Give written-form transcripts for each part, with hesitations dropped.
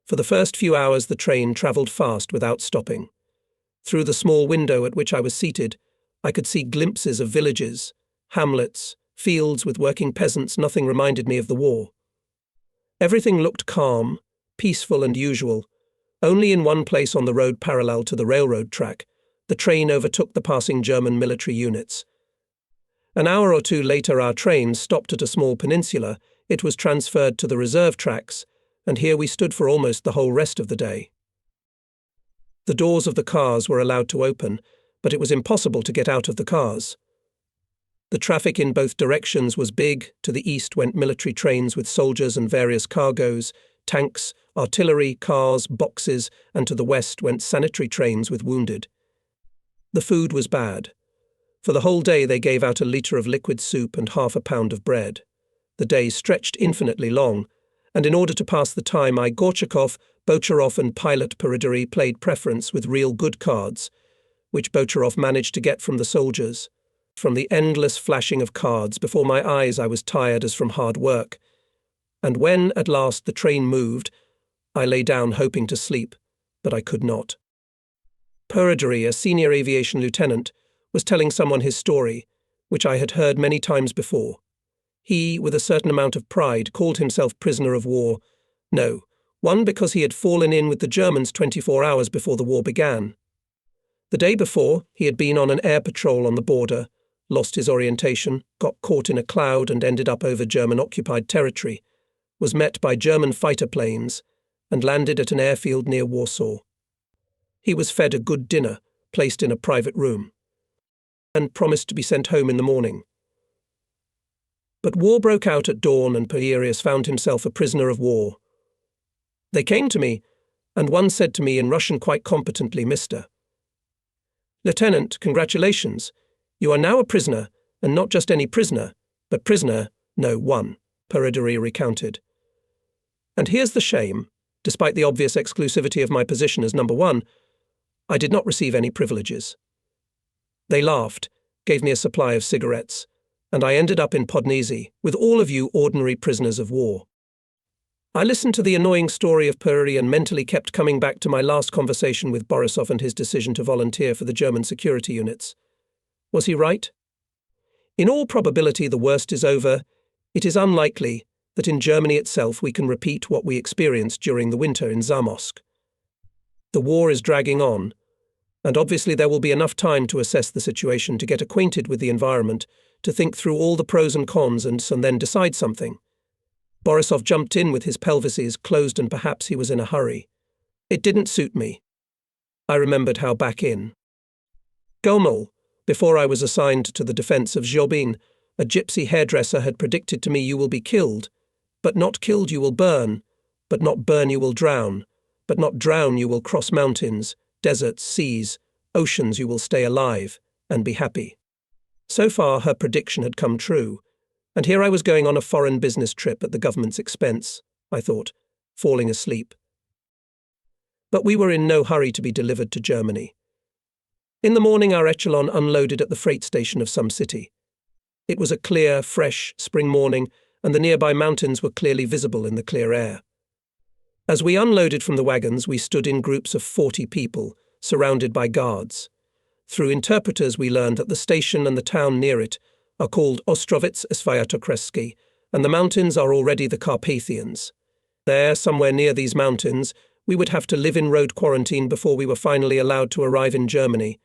For the first few hours the train travelled fast without stopping. Through the small window at which I was seated, I could see glimpses of villages, hamlets, fields with working peasants. Nothing reminded me of the war. Everything looked calm, peaceful and usual. Only in one place on the road parallel to the railroad track, the train overtook the passing German military units. An hour or two later our train stopped at a small peninsula. It was transferred to the reserve tracks, and here we stood for almost the whole rest of the day. The doors of the cars were allowed to open, but it was impossible to get out of the cars. The traffic in both directions was big. To the east went military trains with soldiers and various cargoes, tanks, artillery, cars, boxes, and to the west went sanitary trains with wounded. The food was bad. For the whole day they gave out a litre of liquid soup and half a pound of bread. The day stretched infinitely long, and in order to pass the time Gorchakov, Bocharov and Pilot Peridori played preference with real good cards, which Bocharov managed to get from the soldiers. From the endless flashing of cards before my eyes I was tired as from hard work, and when, at last, the train moved, I lay down hoping to sleep, but I could not. Peridori, a senior aviation lieutenant, was telling someone his story, which I had heard many times before. He, with a certain amount of pride, called himself prisoner of war. No, one because he had fallen in with the Germans 24 hours before the war began. The day before, he had been on an air patrol on the border, lost his orientation, got caught in a cloud and ended up over German-occupied territory, was met by German fighter planes, and landed at an airfield near Warsaw. He was fed a good dinner, placed in a private room, and promised to be sent home in the morning. But war broke out at dawn and Pierius found himself a prisoner of war. They came to me, and one said to me in Russian quite competently, "Mr. Lieutenant, congratulations. You are now a prisoner, and not just any prisoner, but prisoner no. 1, Peridori recounted. And here's the shame. Despite the obvious exclusivity of my position as number 1, I did not receive any privileges. They laughed, gave me a supply of cigarettes, and I ended up in Podnezy with all of you ordinary prisoners of war. I listened to the annoying story of Peridori and mentally kept coming back to my last conversation with Borisov and his decision to volunteer for the German security units. Was he right? In all probability the worst is over. It is unlikely that in Germany itself we can repeat what we experienced during the winter in Zamosk. The war is dragging on, and obviously there will be enough time to assess the situation, to get acquainted with the environment, to think through all the pros and cons and then decide something. Borisov jumped in with his pelvises closed and perhaps he was in a hurry. It didn't suit me. I remembered how back in Gomel, before I was assigned to the defence of Zhobin, a gypsy hairdresser had predicted to me, "You will be killed, but not killed you will burn, but not burn you will drown, but not drown you will cross mountains, deserts, seas, oceans you will stay alive and be happy." So far her prediction had come true, and here I was going on a foreign business trip at the government's expense, I thought, falling asleep. But we were in no hurry to be delivered to Germany. In the morning our echelon unloaded at the freight station of some city. It was a clear, fresh spring morning, and the nearby mountains were clearly visible in the clear air. As we unloaded from the wagons, we stood in groups of 40 people, surrounded by guards. Through interpreters we learned that the station and the town near it are called Ostrovitz Sviatokreski, and the mountains are already the Carpathians. There, somewhere near these mountains, we would have to live in road quarantine before we were finally allowed to arrive in Germany.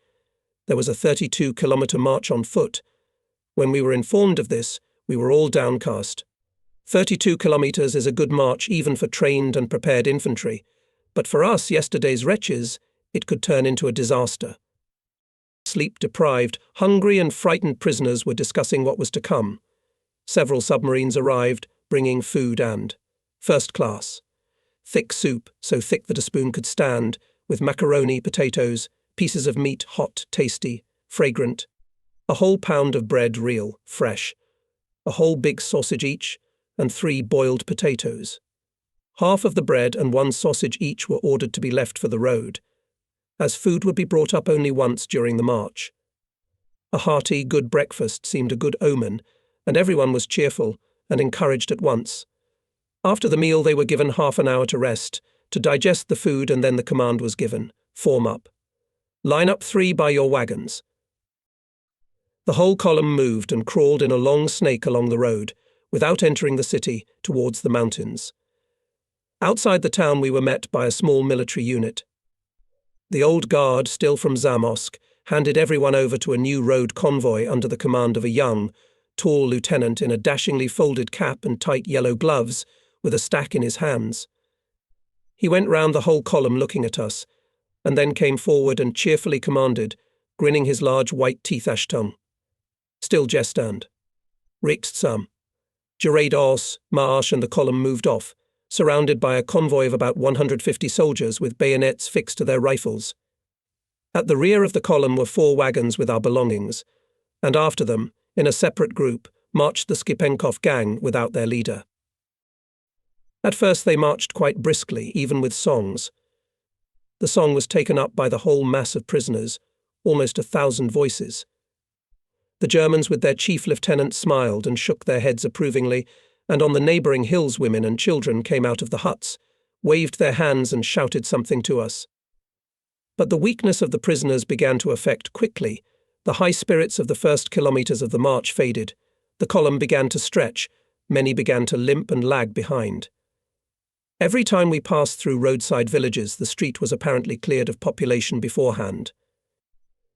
There was a 32-kilometre march on foot. When we were informed of this, we were all downcast. 32 kilometres is a good march even for trained and prepared infantry, but for us, yesterday's wretches, it could turn into a disaster. Sleep-deprived, hungry and frightened prisoners were discussing what was to come. Several submarines arrived, bringing food and first class. Thick soup, so thick that a spoon could stand, with macaroni, potatoes, pieces of meat, hot, tasty, fragrant. A whole pound of bread, real, fresh. A whole big sausage each, and 3 boiled potatoes. Half of the bread and 1 sausage each were ordered to be left for the road, as food would be brought up only once during the march. A hearty, good breakfast seemed a good omen, and everyone was cheerful and encouraged at once. After the meal they were given half an hour to rest, to digest the food, and then the command was given, form up. Line up 3 by your wagons. The whole column moved and crawled in a long snake along the road, without entering the city, towards the mountains. Outside the town we were met by a small military unit. The old guard, still from Zamosk, handed everyone over to a new road convoy under the command of a young, tall lieutenant in a dashingly folded cap and tight yellow gloves, with a stack in his hands. He went round the whole column looking at us, and then came forward and cheerfully commanded, grinning his large white teeth tongue. Still gestand. Rixt sam. Gerade os, marsh, and the column moved off, surrounded by a convoy of about 150 soldiers with bayonets fixed to their rifles. At the rear of the column were 4 wagons with our belongings, and after them, in a separate group, marched the Skipenkov gang without their leader. At first they marched quite briskly, even with songs. The song was taken up by the whole mass of prisoners, almost 1,000 voices. The Germans with their chief lieutenant smiled and shook their heads approvingly, and on the neighbouring hills women and children came out of the huts, waved their hands and shouted something to us. But the weakness of the prisoners began to affect quickly. The high spirits of the first kilometres of the march faded. The column began to stretch. Many began to limp and lag behind. Every time we passed through roadside villages, the street was apparently cleared of population beforehand.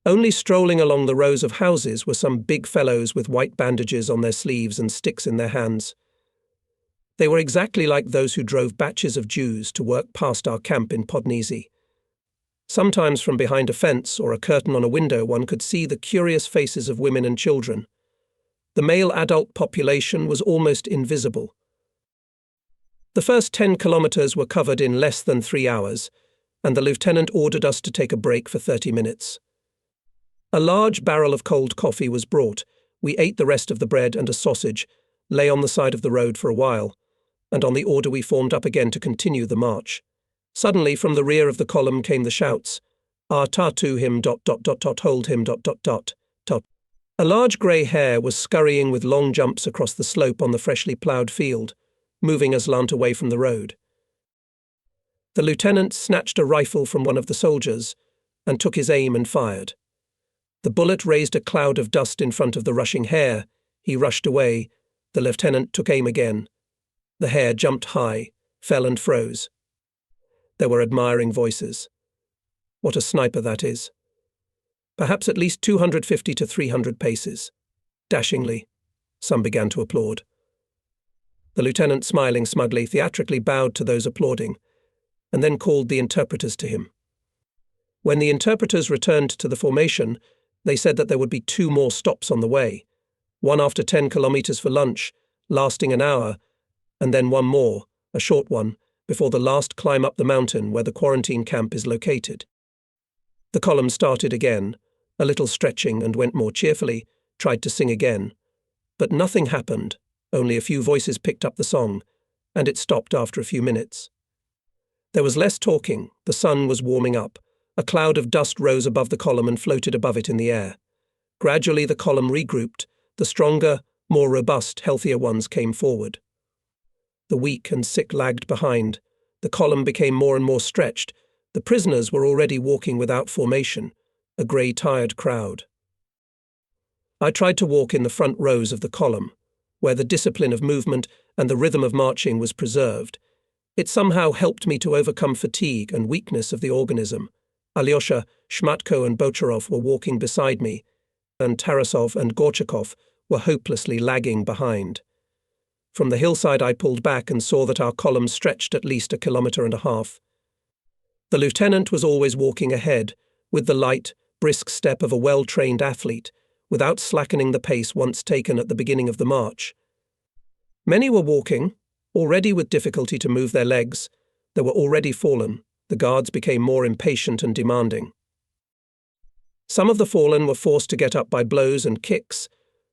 Only strolling along the rows of houses were some big fellows with white bandages on their sleeves and sticks in their hands. They were exactly like those who drove batches of Jews to work past our camp in Podnizy. Sometimes from behind a fence or a curtain on a window one could see the curious faces of women and children. The male adult population was almost invisible. The first 10 kilometres were covered in less than 3 hours, and the lieutenant ordered us to take a break for 30 minutes. A large barrel of cold coffee was brought. We ate the rest of the bread and a sausage, lay on the side of the road for a while, and on the order we formed up again to continue the march. Suddenly, from the rear of the column came the shouts, "Ah-ta to him, .. hold him, .. A large grey hare was scurrying with long jumps across the slope on the freshly ploughed field, moving aslant away from the road. The lieutenant snatched a rifle from one of the soldiers and took his aim and fired. The bullet raised a cloud of dust in front of the rushing hare. He rushed away. The lieutenant took aim again. The hare jumped high, fell and froze. There were admiring voices. What a sniper that is. Perhaps at least 250 to 300 paces. Dashingly. Some began to applaud. The lieutenant, smiling smugly, theatrically bowed to those applauding, and then called the interpreters to him. When the interpreters returned to the formation, they said that there would be 2 more stops on the way, one after 10 kilometres for lunch, lasting an hour, and then one more, a short one, before the last climb up the mountain where the quarantine camp is located. The column started again, a little stretching, and went more cheerfully, tried to sing again. But nothing happened, only a few voices picked up the song, and it stopped after a few minutes. There was less talking, the sun was warming up. A cloud of dust rose above the column and floated above it in the air. Gradually the column regrouped. The stronger, more robust, healthier ones came forward. The weak and sick lagged behind. The column became more and more stretched. The prisoners were already walking without formation, a grey, tired crowd. I tried to walk in the front rows of the column, where the discipline of movement and the rhythm of marching was preserved. It somehow helped me to overcome fatigue and weakness of the organism. Alyosha, Shmatko and Bocharov were walking beside me, and Tarasov and Gorchakov were hopelessly lagging behind. From the hillside I pulled back and saw that our column stretched at least 1.5 kilometres. The lieutenant was always walking ahead, with the light, brisk step of a well-trained athlete, without slackening the pace once taken at the beginning of the march. Many were walking, already with difficulty to move their legs. They were already fallen. The guards became more impatient and demanding. Some of the fallen were forced to get up by blows and kicks.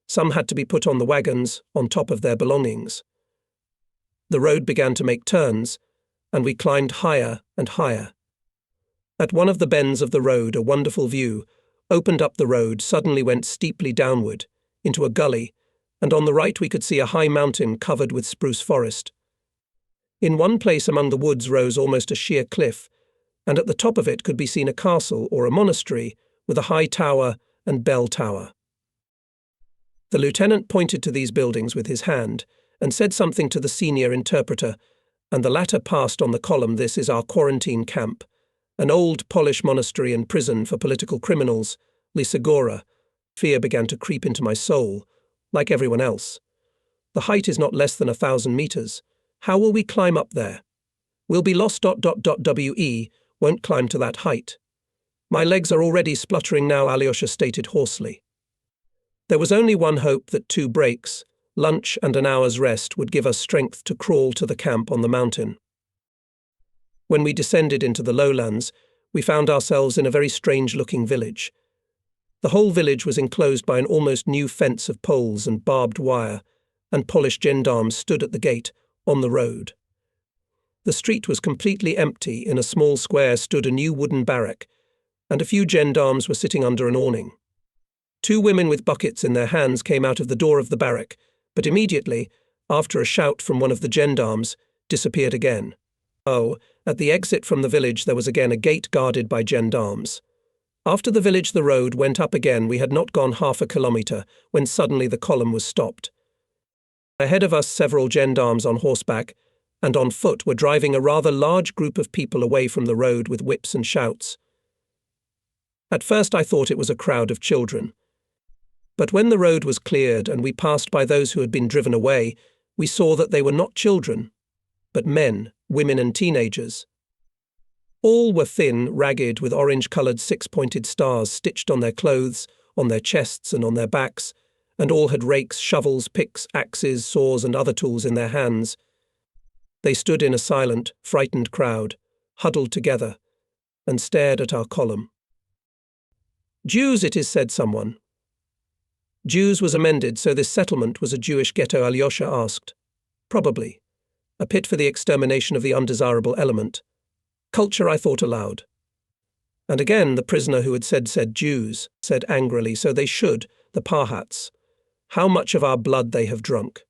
Some had to be put on the wagons, on top of their belongings. The road began to make turns, and we climbed higher and higher. At one of the bends of the road, a wonderful view opened up. The road suddenly went steeply downward, into a gully, and on the right we could see a high mountain covered with spruce forest. In one place among the woods rose almost a sheer cliff, and at the top of it could be seen a castle or a monastery with a high tower and bell tower. The lieutenant pointed to these buildings with his hand and said something to the senior interpreter, and the latter passed on the column, "This is our quarantine camp, an old Polish monastery and prison for political criminals, Lisagor." Fear began to creep into my soul, like everyone else. The height is not less than 1,000 meters. How will we climb up there? We'll be lost. We won't climb to that height. My legs are already spluttering now, Alyosha stated hoarsely. There was only one hope, that 2 breaks, lunch and an hour's rest, would give us strength to crawl to the camp on the mountain. When we descended into the lowlands, we found ourselves in a very strange-looking village. The whole village was enclosed by an almost new fence of poles and barbed wire, and Polish gendarmes stood at the gate, on the road. The street was completely empty. In a small square stood a new wooden barrack, and a few gendarmes were sitting under an awning. 2 women with buckets in their hands came out of the door of the barrack, but immediately, after a shout from one of the gendarmes, disappeared again. At the exit from the village there was again a gate guarded by gendarmes. After the village the road went up again. We had not gone half a kilometre when suddenly the column was stopped. Ahead of us several gendarmes on horseback and on foot were driving a rather large group of people away from the road with whips and shouts. At first I thought it was a crowd of children. But when the road was cleared and we passed by those who had been driven away, we saw that they were not children, but men, women and teenagers. All were thin, ragged, with orange-coloured 6-pointed stars stitched on their clothes, on their chests and on their backs, and all had rakes, shovels, picks, axes, saws and other tools in their hands. They stood in a silent, frightened crowd, huddled together, and stared at our column. "Jews, it is," said someone. Jews was amended, so this settlement was a Jewish ghetto, Alyosha asked. Probably. A pit for the extermination of the undesirable element. Culture, I thought aloud. And again the prisoner who had said Jews, said angrily, so they should, the Parhats. How much of our blood they have drunk.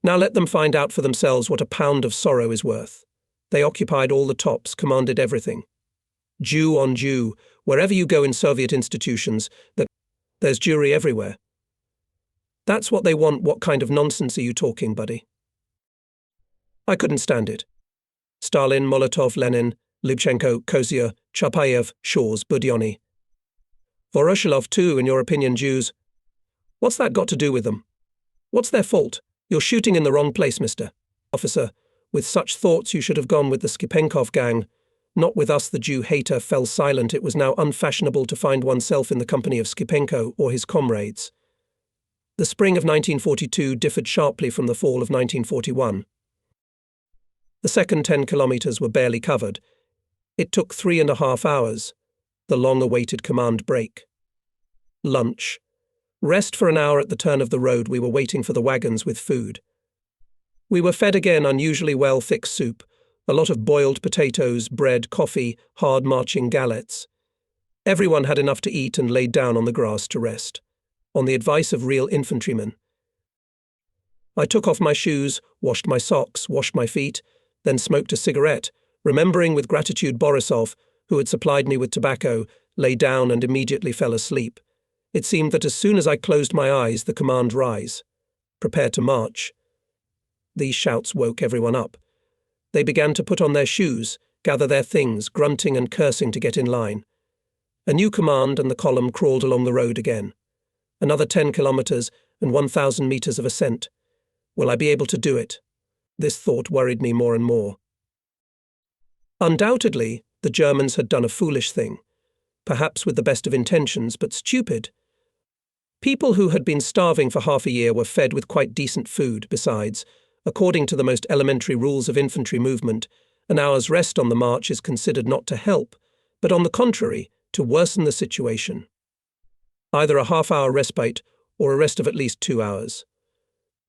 Now let them find out for themselves what a pound of sorrow is worth. They occupied all the tops, commanded everything. Jew on Jew, wherever you go in Soviet institutions, there's Jewry everywhere. That's what they want. What kind of nonsense are you talking, buddy? I couldn't stand it. Stalin, Molotov, Lenin, Lubchenko, Kozyr, Chapayev, Shores, Budyonny. Voroshilov too, in your opinion, Jews. What's that got to do with them? What's their fault? You're shooting in the wrong place, Mr. Officer. With such thoughts you should have gone with the Skipenkov gang. Not with us. The Jew hater fell silent. It was now unfashionable to find oneself in the company of Skipenko or his comrades. The spring of 1942 differed sharply from the fall of 1941. The second 10 kilometres were barely covered. It took 3.5 hours, the long-awaited command break. Lunch. Rest for an hour at the turn of the road. We were waiting for the wagons with food. We were fed again unusually well thick soup, a lot of boiled potatoes, bread, coffee, hard marching galettes. Everyone had enough to eat and laid down on the grass to rest, on the advice of real infantrymen. I took off my shoes, washed my socks, washed my feet, then smoked a cigarette, remembering with gratitude Borisov, who had supplied me with tobacco, lay down and immediately fell asleep. It seemed that as soon as I closed my eyes, the command rise. Prepare to march. These shouts woke everyone up. They began to put on their shoes, gather their things, grunting and cursing to get in line. A new command and the column crawled along the road again. Another 10 kilometres and 1,000 metres of ascent. Will I be able to do it? This thought worried me more and more. Undoubtedly, the Germans had done a foolish thing, perhaps with the best of intentions, but stupid. People who had been starving for half a year were fed with quite decent food. Besides, according to the most elementary rules of infantry movement, an hour's rest on the march is considered not to help, but on the contrary, to worsen the situation. Either a half-hour respite or a rest of at least 2 hours.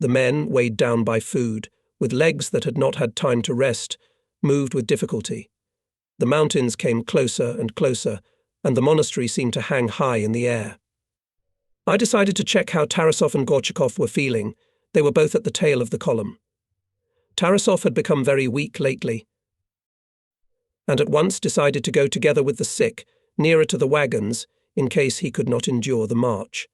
The men, weighed down by food, with legs that had not had time to rest, moved with difficulty. The mountains came closer and closer, and the monastery seemed to hang high in the air. I decided to check how Tarasov and Gorchakov were feeling. They were both at the tail of the column. Tarasov had become very weak lately, and at once decided to go together with the sick, nearer to the wagons, in case he could not endure the march.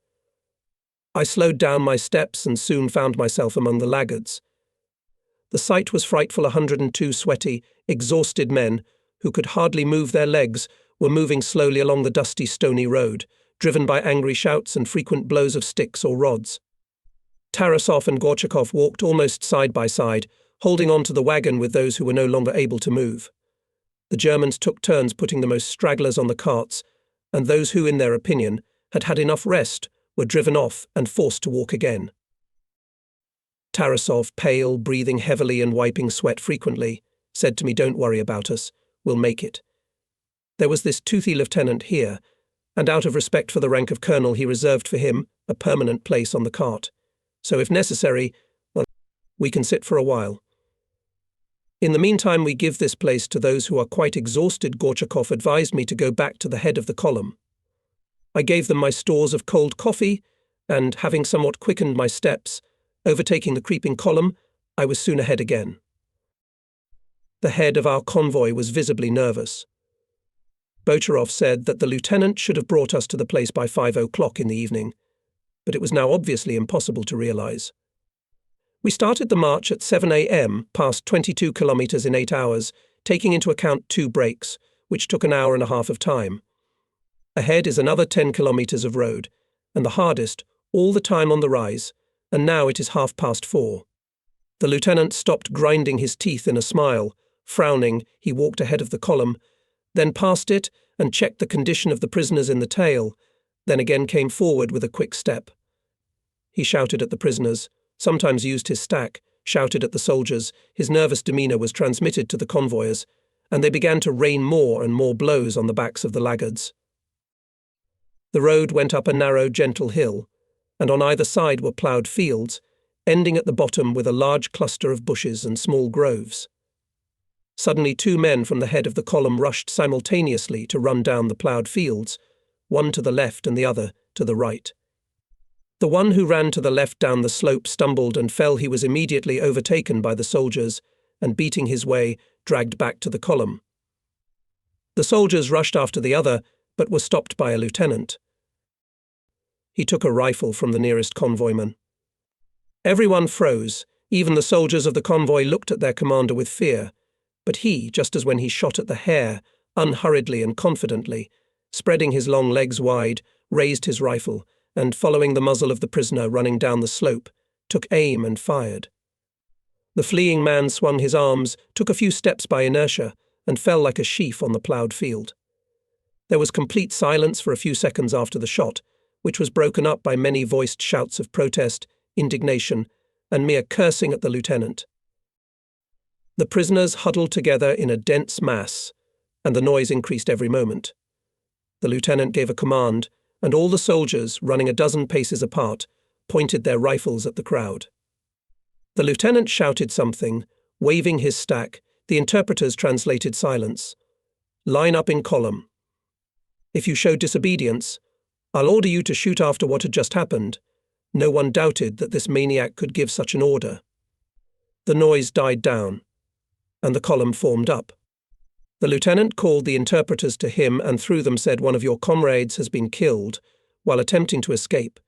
I slowed down my steps and soon found myself among the laggards. The sight was frightful. 102 sweaty, exhausted men, who could hardly move their legs, were moving slowly along the dusty, stony road, driven by angry shouts and frequent blows of sticks or rods. Tarasov and Gorchakov walked almost side by side, holding on to the wagon with those who were no longer able to move. The Germans took turns putting the most stragglers on the carts, and those who, in their opinion, had had enough rest were driven off and forced to walk again. Tarasov, pale, breathing heavily and wiping sweat frequently, said to me, "Don't worry about us, we'll make it." There was this toothy lieutenant here, and out of respect for the rank of colonel he reserved for him a permanent place on the cart. So if necessary, well, we can sit for a while. In the meantime we give this place to those who are quite exhausted. Gorchakov advised me to go back to the head of the column. I gave them my stores of cold coffee, and, having somewhat quickened my steps, overtaking the creeping column, I was soon ahead again. The head of our convoy was visibly nervous. Bocharov said that the lieutenant should have brought us to the place by 5 o'clock in the evening, but it was now obviously impossible to realize. We started the march at 7 a.m., passed 22 kilometers in 8 hours, taking into account 2 breaks, which took an hour and a half of time. Ahead is another 10 kilometers of road, and the hardest, all the time on the rise, and now it is 4:30. The lieutenant stopped grinding his teeth in a smile. Frowning, he walked ahead of the column, then passed it and checked the condition of the prisoners in the tail, then again came forward with a quick step. He shouted at the prisoners, sometimes used his stack, shouted at the soldiers. His nervous demeanour was transmitted to the convoyers, and they began to rain more and more blows on the backs of the laggards. The road went up a narrow, gentle hill, and on either side were ploughed fields, ending at the bottom with a large cluster of bushes and small groves. Suddenly 2 men from the head of the column rushed simultaneously to run down the ploughed fields, one to the left and the other to the right. The one who ran to the left down the slope stumbled and fell. He was immediately overtaken by the soldiers and, beating his way, dragged back to the column. The soldiers rushed after the other, but were stopped by a lieutenant. He took a rifle from the nearest convoyman. Everyone froze. Even the soldiers of the convoy looked at their commander with fear, but he, just as when he shot at the hare, unhurriedly and confidently, spreading his long legs wide, raised his rifle, and, following the muzzle of the prisoner running down the slope, took aim and fired. The fleeing man swung his arms, took a few steps by inertia, and fell like a sheaf on the ploughed field. There was complete silence for a few seconds after the shot, which was broken up by many voiced shouts of protest, indignation, and mere cursing at the lieutenant. The prisoners huddled together in a dense mass, and the noise increased every moment. The lieutenant gave a command, and all the soldiers, running a dozen paces apart, pointed their rifles at the crowd. The lieutenant shouted something, waving his stack. The interpreters translated silence. "Line up in column. If you show disobedience, I'll order you to shoot." After what had just happened, no one doubted that this maniac could give such an order. The noise died down, and the column formed up. The lieutenant called the interpreters to him and through them said, "One of your comrades has been killed while attempting to escape.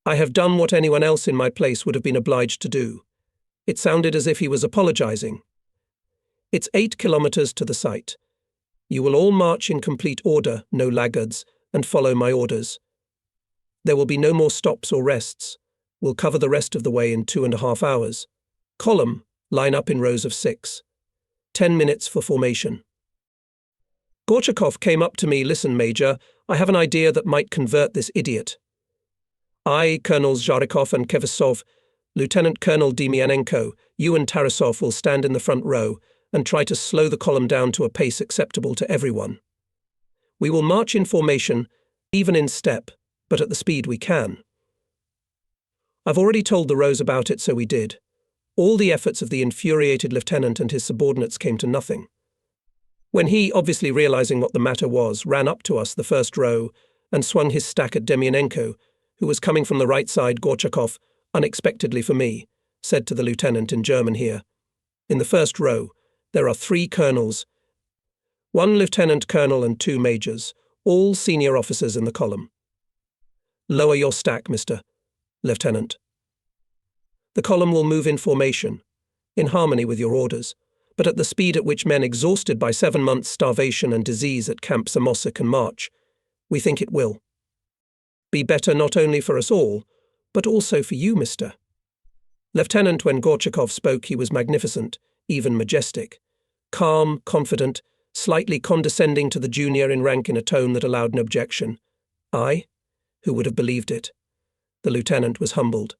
I have done what anyone else in my place would have been obliged to do." It sounded as if he was apologizing. "It's 8 kilometers to the site. You will all march in complete order, no laggards, and follow my orders. There will be no more stops or rests. We'll cover the rest of the way in 2.5 hours. Column, line up in rows of 6. 10 minutes for formation." Gorchakov came up to me. "Listen, Major, I have an idea that might convert this idiot. I, Colonels Zharikov and Kevasov, Lieutenant Colonel Demianenko, you and Tarasov will stand in the front row and try to slow the column down to a pace acceptable to everyone. We will march in formation, even in step, but at the speed we can." I've already told the rows about it, so we did. All the efforts of the infuriated lieutenant and his subordinates came to nothing. When he, obviously realizing what the matter was, ran up to us, the first row, and swung his stack at Demianenko, who was coming from the right side, Gorchakov, unexpectedly for me, said to the lieutenant in German here, In the first row, there are 3 colonels, 1 lieutenant colonel and 2 majors, all senior officers in the column. Lower your stack, Mr. Lieutenant. The column will move in formation, in harmony with your orders, but at the speed at which men exhausted by 7 months' starvation and disease at Camp Samosa can march, we think it will be better not only for us all, but also for you, Mr. Lieutenant. When Gorchakov spoke, he was magnificent, even majestic, calm, confident, slightly condescending to the junior in rank in a tone that allowed an objection. Who would have believed it? The lieutenant was humbled.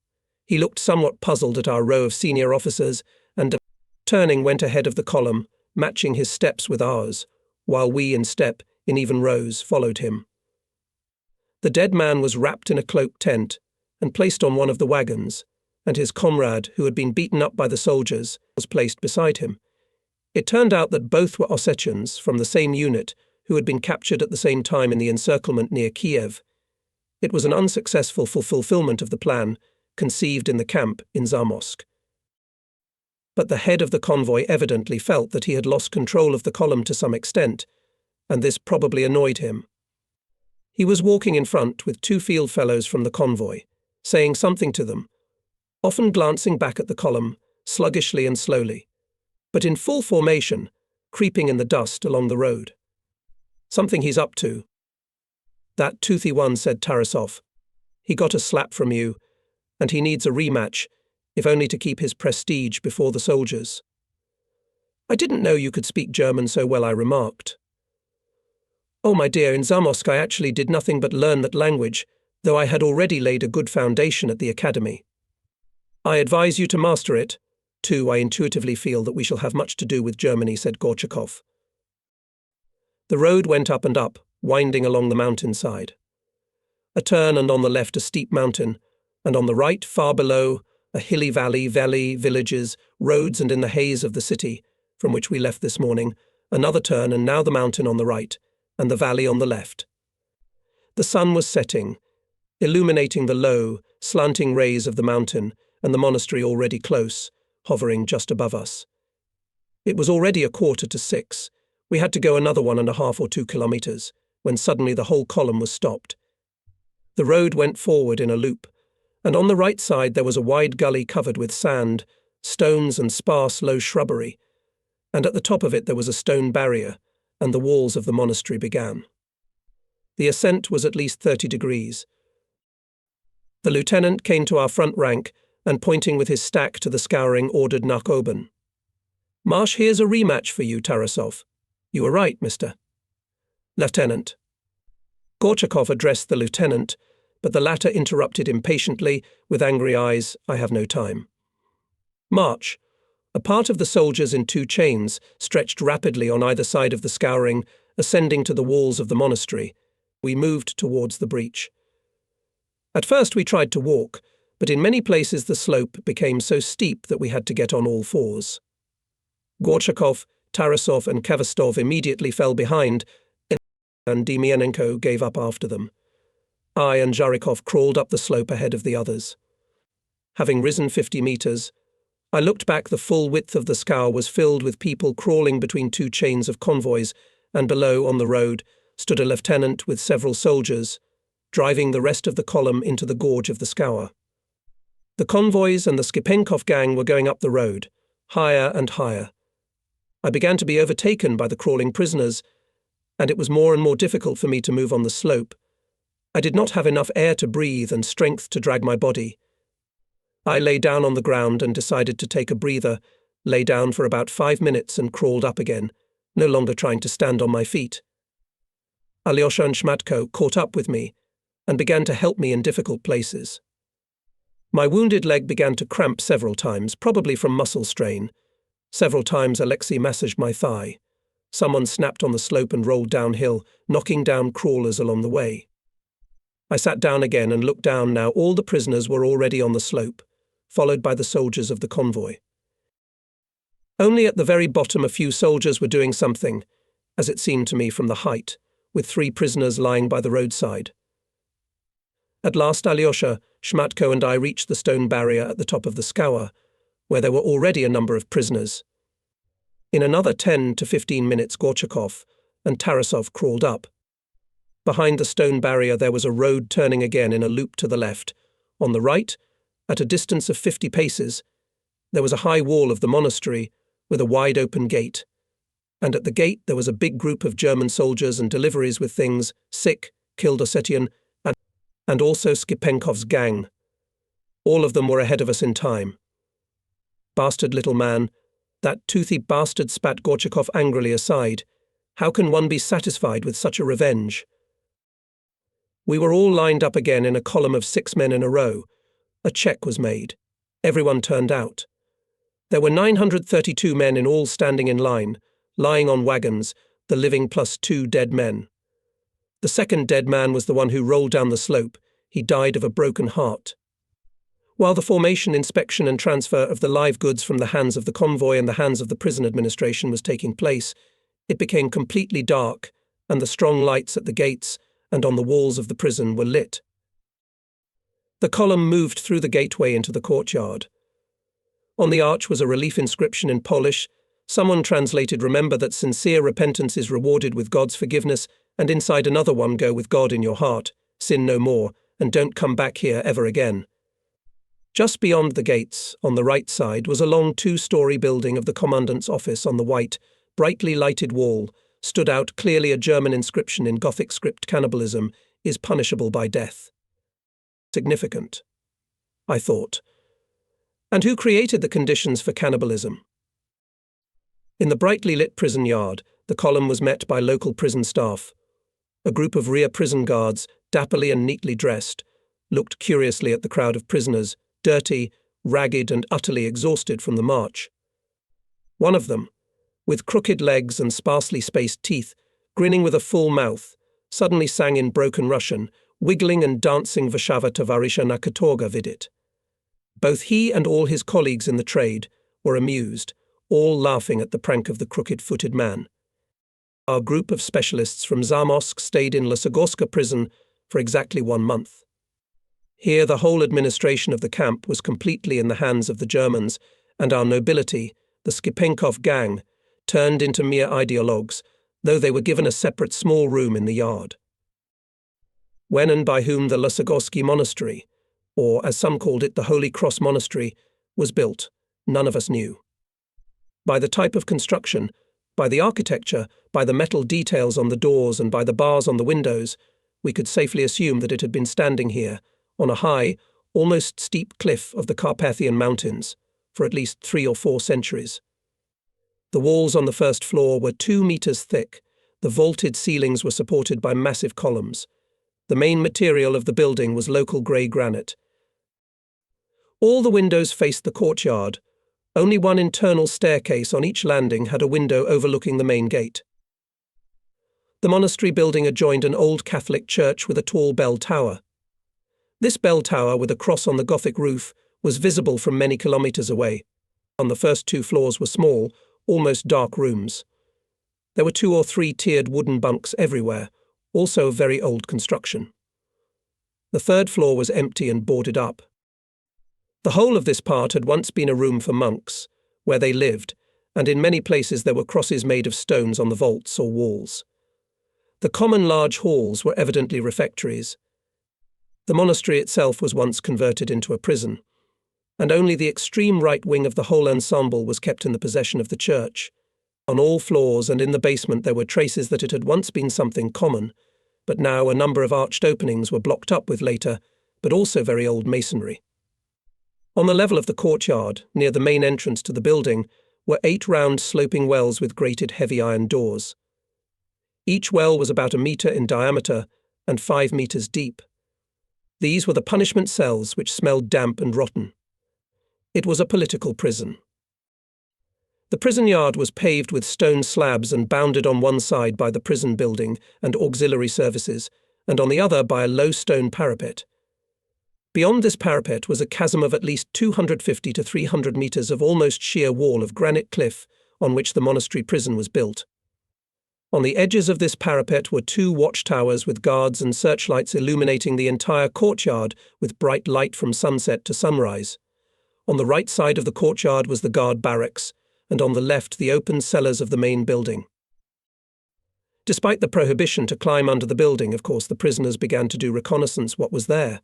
He looked somewhat puzzled at our row of senior officers and, turning, went ahead of the column, matching his steps with ours, while we, in step, in even rows, followed him. The dead man was wrapped in a cloak tent and placed on one of the wagons, and his comrade, who had been beaten up by the soldiers, was placed beside him. It turned out that both were Ossetians from the same unit who had been captured at the same time in the encirclement near Kiev. It was an unsuccessful fulfillment of the plan conceived in the camp in Zamosk. But the head of the convoy evidently felt that he had lost control of the column to some extent, and this probably annoyed him. He was walking in front with 2 field fellows from the convoy, saying something to them, often glancing back at the column, sluggishly and slowly, but in full formation, creeping in the dust along the road. Something he's up to. That toothy one, said Tarasov. He got a slap from you, and he needs a rematch, if only to keep his prestige before the soldiers. I didn't know you could speak German so well, I remarked. Oh, my dear, in Zamosk I actually did nothing but learn that language, though I had already laid a good foundation at the academy. I advise you to master it. Too, I intuitively feel that we shall have much to do with Germany, said Gorchakov. The road went up and up, winding along the mountainside. A turn, and on the left a steep mountain, and on the right, far below, a hilly valley, villages, roads, and in the haze of the city, from which we left this morning, another turn, and now the mountain on the right, and the valley on the left. The sun was setting, illuminating the low, slanting rays of the mountain and the monastery already close, hovering just above us. It was already 5:45. We had to go another 1.5 or 2 kilometers, when suddenly the whole column was stopped. The road went forward in a loop, and on the right side there was a wide gully covered with sand, stones and sparse low shrubbery, and at the top of it there was a stone barrier, and the walls of the monastery began. The ascent was at least 30 degrees. The lieutenant came to our front rank and, pointing with his stack to the scouring, ordered nach oben. Marsch, here's a rematch for you, Tarasov. You were right, Mr. Lieutenant. Gorchakov addressed the lieutenant, but the latter interrupted impatiently, with angry eyes, I have no time. March. A part of the soldiers in 2 chains stretched rapidly on either side of the scouring, ascending to the walls of the monastery. We moved towards the breach. At first we tried to walk, but in many places the slope became so steep that we had to get on all 4s. Gorchakov, Tarasov and Kavastov immediately fell behind, and Demianenko gave up after them. I and Zharikov crawled up the slope ahead of the others. Having risen 50 meters, I looked back. The full width of the scour was filled with people crawling between 2 chains of convoys, and below, on the road, stood a lieutenant with several soldiers, driving the rest of the column into the gorge of the scour. The convoys and the Skipenkov gang were going up the road, higher and higher. I began to be overtaken by the crawling prisoners, and it was more and more difficult for me to move on the slope. I did not have enough air to breathe and strength to drag my body. I lay down on the ground and decided to take a breather, lay down for about 5 minutes and crawled up again, no longer trying to stand on my feet. Alyosha and Shmatko caught up with me and began to help me in difficult places. My wounded leg began to cramp several times, probably from muscle strain. Several times Alexei massaged my thigh. Someone snapped on the slope and rolled downhill, knocking down crawlers along the way. I sat down again and looked down. Now all the prisoners were already on the slope, followed by the soldiers of the convoy. Only at the very bottom a few soldiers were doing something, as it seemed to me from the height, with 3 prisoners lying by the roadside. At last Alyosha, Shmatko and I reached the stone barrier at the top of the scour, where there were already a number of prisoners, In another 10 to 15 minutes Gorchakov and Tarasov crawled up. Behind the stone barrier there was a road turning again in a loop to the left. On the right, at a distance of 50 paces, there was a high wall of the monastery with a wide open gate. And at the gate there was a big group of German soldiers and deliveries with things, sick, killed Ossetian, and also Skipenkov's gang. All of them were ahead of us in time. Bastard little man, that toothy bastard, spat Gorchakov angrily aside. How can one be satisfied with such a revenge? We were all lined up again in a column of 6 men in a row. A check was made. Everyone turned out. There were 932 men in all standing in line, lying on wagons, the living plus 2 dead men. The second dead man was the one who rolled down the slope. He died of a broken heart. While the formation, inspection and transfer of the live goods from the hands of the convoy and the hands of the prison administration was taking place, it became completely dark, and the strong lights at the gates and on the walls of the prison were lit. The column moved through the gateway into the courtyard. On the arch was a relief inscription in Polish. Someone translated, "Remember that sincere repentance is rewarded with God's forgiveness," and inside another one, "Go with God in your heart, sin no more, and don't come back here ever again." Just beyond the gates, on the right side, was a long 2-story building of the commandant's office. On the white, brightly lighted wall stood out clearly a German inscription in Gothic script: "Cannibalism is punishable by death." Significant, I thought. And who created the conditions for cannibalism? In the brightly lit prison yard, the column was met by local prison staff. A group of rear prison guards, dapperly and neatly dressed, looked curiously at the crowd of prisoners, dirty, ragged and utterly exhausted from the march. One of them, with crooked legs and sparsely spaced teeth, grinning with a full mouth, suddenly sang in broken Russian, wiggling and dancing Vashava Tovarisha na Katorga vidit. Both he and all his colleagues in the trade were amused, all laughing at the prank of the crooked-footed man. Our group of specialists from Zamosk stayed in Lisagorska prison for exactly 1 month. Here the whole administration of the camp was completely in the hands of the Germans, and our nobility, the Skipenkov gang, turned into mere ideologues, though they were given a separate small room in the yard. When and by whom the Lisagorski monastery, or as some called it the Holy Cross Monastery, was built, none of us knew. By the type of construction, by the architecture, by the metal details on the doors and by the bars on the windows, we could safely assume that it had been standing here, on a high, almost steep cliff of the Carpathian Mountains, for at least 3 or 4 centuries. The walls on the first floor were 2 meters thick. The vaulted ceilings were supported by massive columns. The main material of the building was local grey granite. All the windows faced the courtyard. Only one internal staircase on each landing had a window overlooking the main gate. The monastery building adjoined an old Catholic church with a tall bell tower. This bell tower, with a cross on the Gothic roof, was visible from many kilometers away. On the first 2 floors were small, almost dark rooms. There were 2 or 3 tiered wooden bunks everywhere, also of very old construction. The 3rd floor was empty and boarded up. The whole of this part had once been a room for monks, where they lived, and in many places there were crosses made of stones on the vaults or walls. The common large halls were evidently refectories. The monastery itself was once converted into a prison, and only the extreme right wing of the whole ensemble was kept in the possession of the church. On all floors and in the basement there were traces that it had once been something common, but now a number of arched openings were blocked up with later, but also very old masonry. On the level of the courtyard, near the main entrance to the building, were 8 round sloping wells with grated heavy iron doors. Each well was about 1 meter in diameter and 5 meters deep. These were the punishment cells which smelled damp and rotten. It was a political prison. The prison yard was paved with stone slabs and bounded on one side by the prison building and auxiliary services, and on the other by a low stone parapet. Beyond this parapet was a chasm of at least 250 to 300 meters of almost sheer wall of granite cliff on which the monastery prison was built. On the edges of this parapet were 2 watchtowers with guards and searchlights illuminating the entire courtyard with bright light from sunset to sunrise. On the right side of the courtyard was the guard barracks, and on the left the open cellars of the main building. Despite the prohibition to climb under the building, of course, the prisoners began to do reconnaissance what was there.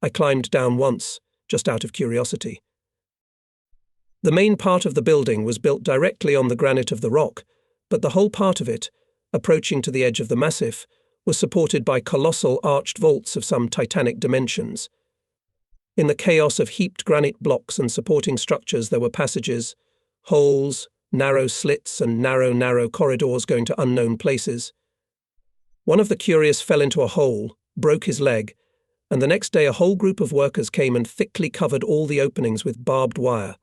I climbed down once, just out of curiosity. The main part of the building was built directly on the granite of the rock, but the whole part of it, approaching to the edge of the massif, was supported by colossal arched vaults of some titanic dimensions. In the chaos of heaped granite blocks and supporting structures there were passages, holes, narrow slits and narrow corridors going to unknown places. One of the curious fell into a hole, broke his leg, and the next day a whole group of workers came and thickly covered all the openings with barbed wire.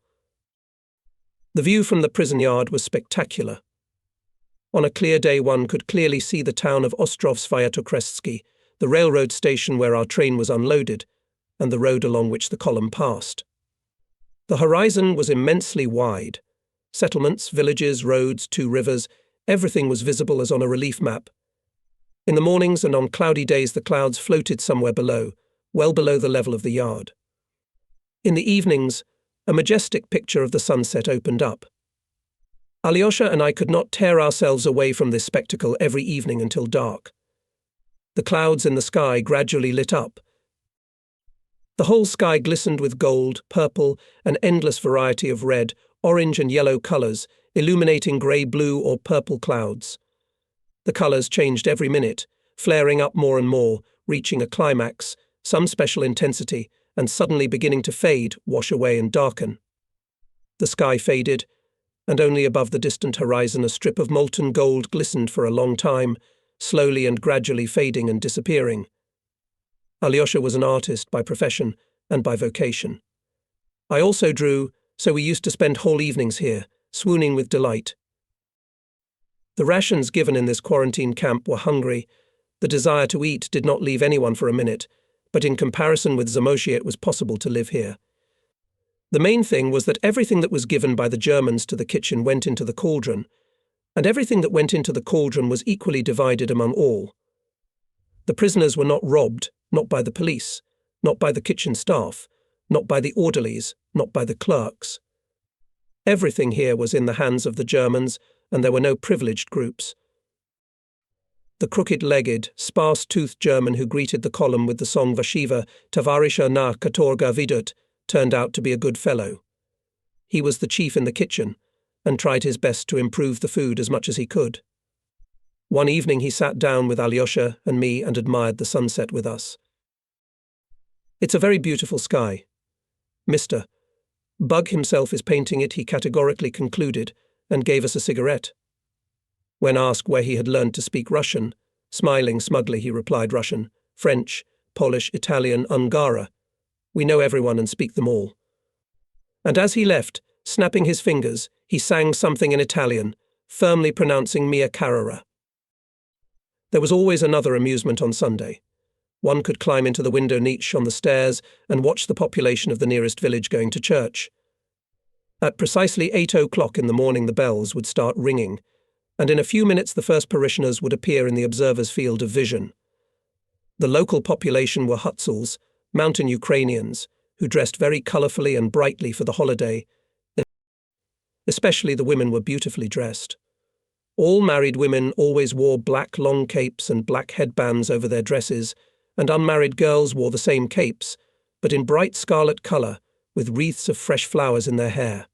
The view from the prison yard was spectacular. On a clear day one could clearly see the town of Ostrovitz, the railroad station where our train was unloaded, and the road along which the column passed. The horizon was immensely wide. Settlements, villages, roads, 2 rivers, everything was visible as on a relief map. In the mornings and on cloudy days the clouds floated somewhere below, well below the level of the yard. In the evenings, a majestic picture of the sunset opened up. Alyosha and I could not tear ourselves away from this spectacle every evening until dark. The clouds in the sky gradually lit up. The whole sky glistened with gold, purple, an endless variety of red, orange and yellow colours, illuminating grey-blue or purple clouds. The colours changed every minute, flaring up more and more, reaching a climax, some special intensity, and suddenly beginning to fade, wash away and darken. The sky faded, and only above the distant horizon a strip of molten gold glistened for a long time, slowly and gradually fading and disappearing. Alyosha was an artist by profession and by vocation. I also drew, so we used to spend whole evenings here, swooning with delight. The rations given in this quarantine camp were hungry. The desire to eat did not leave anyone for a minute, but in comparison with Zamoshye it was possible to live here. The main thing was that everything that was given by the Germans to the kitchen went into the cauldron, and everything that went into the cauldron was equally divided among all. The prisoners were not robbed, not by the police, not by the kitchen staff, not by the orderlies, not by the clerks. Everything here was in the hands of the Germans, and there were no privileged groups. The crooked-legged, sparse-toothed German who greeted the column with the song Vashiva, Tavarisha na Katorga Vidut, turned out to be a good fellow. He was the chief in the kitchen, and tried his best to improve the food as much as he could. One evening he sat down with Alyosha and me and admired the sunset with us. "It's a very beautiful sky. Mr. Bug himself is painting it," he categorically concluded, and gave us a cigarette. When asked where he had learned to speak Russian, smiling smugly he replied Russian, French, Polish, Italian, Ungara. We know everyone and speak them all. And as he left, snapping his fingers, he sang something in Italian, firmly pronouncing Mia Carrara. There was always another amusement on Sunday. One could climb into the window niche on the stairs and watch the population of the nearest village going to church. At precisely 8 o'clock in the morning the bells would start ringing, and in a few minutes the first parishioners would appear in the observer's field of vision. The local population were Hutsuls, mountain Ukrainians, who dressed very colourfully and brightly for the holiday. Especially the women were beautifully dressed. All married women always wore black long capes and black headbands over their dresses, and unmarried girls wore the same capes, but in bright scarlet colour, with wreaths of fresh flowers in their hair.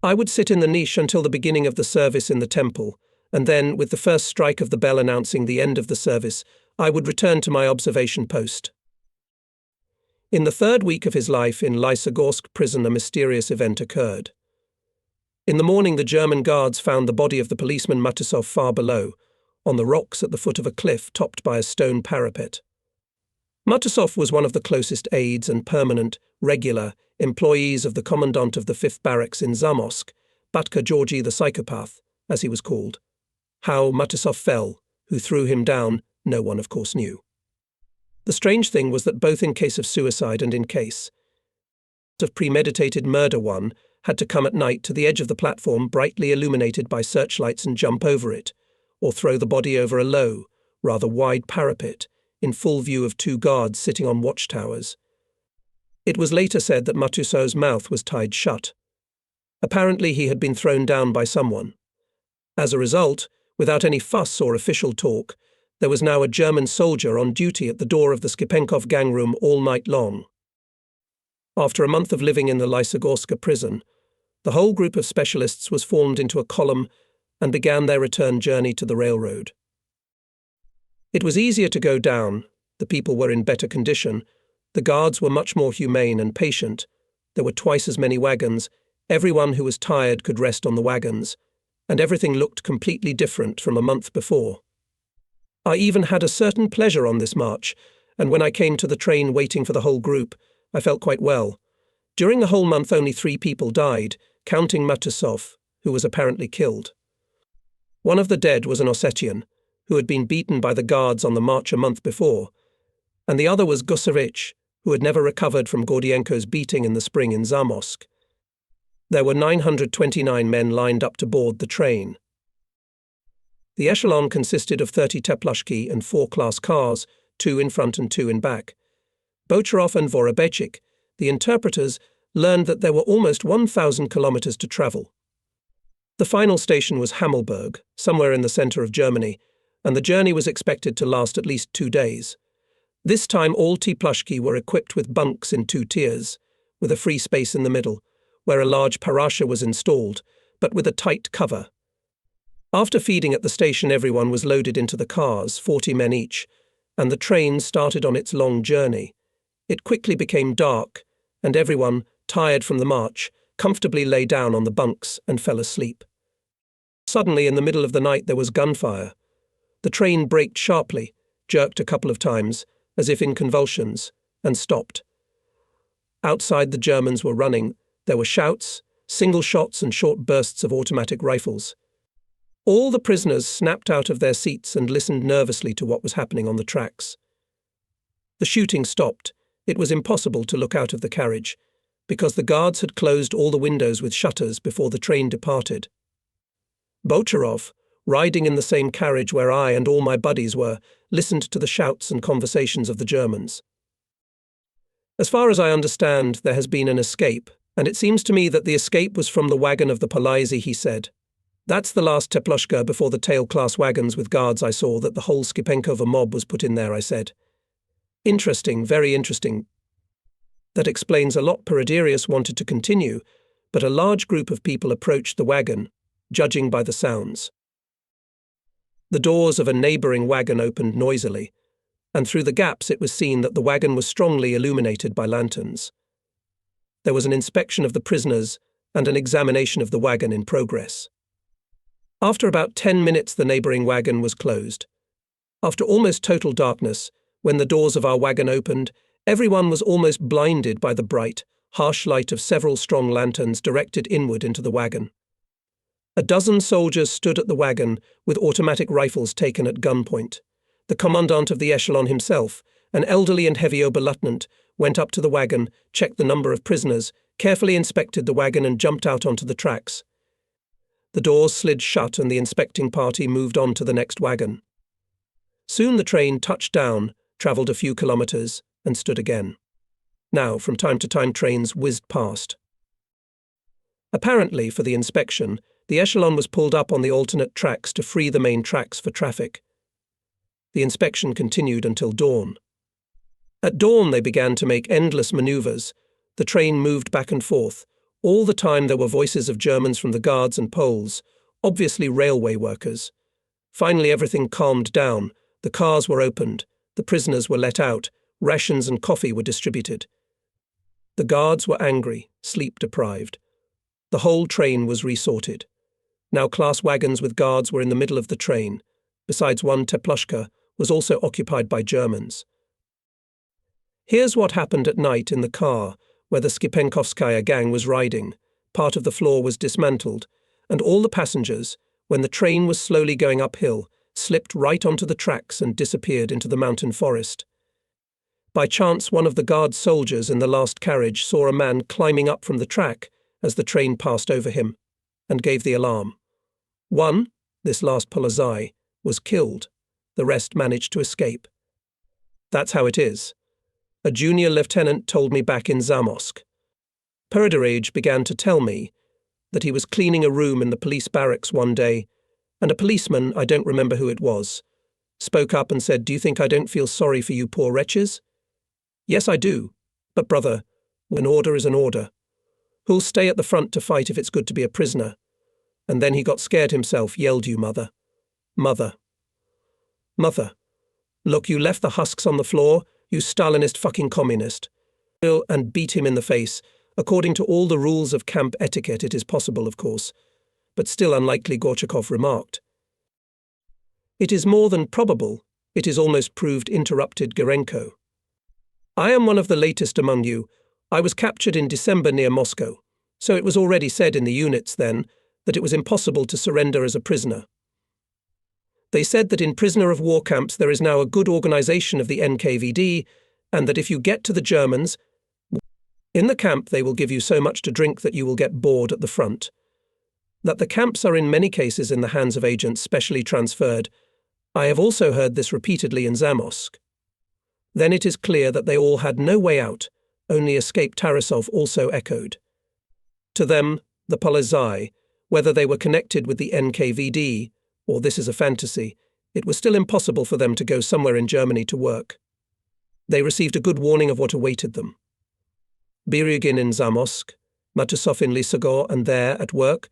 I would sit in the niche until the beginning of the service in the temple, and then, with the first strike of the bell announcing the end of the service, I would return to my observation post. In the 3rd week of his life in Lisagor prison a mysterious event occurred. In the morning the German guards found the body of the policeman Matusov far below, on the rocks at the foot of a cliff topped by a stone parapet. Matusov was one of the closest aides and permanent, regular, employees of the commandant of the 5th barracks in Zamosk, Batka Georgi the psychopath, as he was called. How Matusov fell, who threw him down, no one of course knew. The strange thing was that both in case of suicide and in case of premeditated murder one had to come at night to the edge of the platform brightly illuminated by searchlights and jump over it, or throw the body over a low, rather wide parapet, in full view of 2 guards sitting on watchtowers. It was later said that Matusov's mouth was tied shut. Apparently he had been thrown down by someone. As a result, without any fuss or official talk, there was now a German soldier on duty at the door of the Skipenkov gang room all night long. After a month of living in the Lisagorska prison, the whole group of specialists was formed into a column and began their return journey to the railroad. It was easier to go down, the people were in better condition, the guards were much more humane and patient, there were twice as many wagons, everyone who was tired could rest on the wagons, and everything looked completely different from a month before. I even had a certain pleasure on this march, and when I came to the train waiting for the whole group, I felt quite well. During the whole month only 3 people died, counting Matusov, who was apparently killed. One of the dead was an Ossetian, who had been beaten by the guards on the march a month before, and the other was Gusarich, who had never recovered from Gordienko's beating in the spring in Zamosk. There were 929 men lined up to board the train. The echelon consisted of 30 teplushki and 4 class cars, 2 in front and 2 in back. Bocharov and Vorobechik, the interpreters, learned that there were almost 1,000 kilometers to travel. The final station was Hamelberg, somewhere in the center of Germany, and the journey was expected to last at least 2 days. This time all teplushki were equipped with bunks in 2 tiers, with a free space in the middle, where a large parasha was installed, but with a tight cover. After feeding at the station, everyone was loaded into the cars, 40 men each, and the train started on its long journey. It quickly became dark, and everyone, tired from the march, comfortably lay down on the bunks and fell asleep. Suddenly, in the middle of the night, there was gunfire. The train braked sharply, jerked a couple of times, as if in convulsions, and stopped. Outside, the Germans were running. There were shouts, single shots and short bursts of automatic rifles. All the prisoners snapped out of their seats and listened nervously to what was happening on the tracks. The shooting stopped. It was impossible to look out of the carriage, because the guards had closed all the windows with shutters before the train departed. Bocharov, riding in the same carriage where I and all my buddies were, listened to the shouts and conversations of the Germans. As far as I understand, there has been an escape, and it seems to me that the escape was from the wagon of the Polizei, he said. That's the last teplushka before the tail-class wagons with guards I saw that the whole Skipenkova mob was put in there, I said. Interesting, very interesting. That explains a lot. Periderius wanted to continue, but a large group of people approached the wagon, judging by the sounds. The doors of a neighbouring wagon opened noisily, and through the gaps it was seen that the wagon was strongly illuminated by lanterns. There was an inspection of the prisoners and an examination of the wagon in progress. After about 10 minutes, the neighbouring wagon was closed. After almost total darkness, when the doors of our wagon opened, everyone was almost blinded by the bright, harsh light of several strong lanterns directed inward into the wagon. A dozen soldiers stood at the wagon with automatic rifles taken at gunpoint. The commandant of the echelon himself, an elderly and heavy Oberleutnant, went up to the wagon, checked the number of prisoners, carefully inspected the wagon and jumped out onto the tracks. The doors slid shut and the inspecting party moved on to the next wagon. Soon the train touched down, travelled a few kilometres, and stood again. Now, from time to time, trains whizzed past. Apparently, for the inspection, the echelon was pulled up on the alternate tracks to free the main tracks for traffic. The inspection continued until dawn. At dawn, they began to make endless manoeuvres. The train moved back and forth. All the time there were voices of Germans from the guards and Poles, obviously railway workers. Finally everything calmed down, the cars were opened, the prisoners were let out, rations and coffee were distributed. The guards were angry, sleep-deprived. The whole train was resorted. Now class wagons with guards were in the middle of the train. Besides, one teplushka was also occupied by Germans. Here's what happened at night in the car, where the Skipenkovskaya gang was riding. Part of the floor was dismantled, and all the passengers, when the train was slowly going uphill, slipped right onto the tracks and disappeared into the mountain forest. By chance, one of the guard soldiers in the last carriage saw a man climbing up from the track as the train passed over him, and gave the alarm. One, this last Polizei, was killed. The rest managed to escape. That's how it is. A junior lieutenant told me back in Zamosk. Periderius began to tell me that he was cleaning a room in the police barracks one day, and a policeman, I don't remember who it was, spoke up and said, "Do you think I don't feel sorry for you poor wretches?" "Yes, I do. But brother, an order is an order. Who'll stay at the front to fight if it's good to be a prisoner?" And then he got scared himself, yelled, "You mother. Mother. Mother. Look, you left the husks on the floor, you Stalinist fucking communist." And beat him in the face. According to all the rules of camp etiquette, it is possible, of course, but still unlikely, Gorchakov remarked. "It is more than probable. It is almost proved," interrupted Gurenko. "I am one of the latest among you. I was captured in December near Moscow, so it was already said in the units then that it was impossible to surrender as a prisoner. They said that in prisoner of war camps there is now a good organization of the NKVD, and that if you get to the Germans, in the camp they will give you so much to drink that you will get bored at the front. That the camps are in many cases in the hands of agents specially transferred. I have also heard this repeatedly in Zamosk. Then it is clear that they all had no way out, only escape. Tarasov also echoed. To them, the polizei, whether they were connected with the NKVD, or this is a fantasy, it was still impossible for them to go somewhere in Germany to work. They received a good warning of what awaited them. Birugin in Zamosk, Matusov in Lisagor, and there, at work,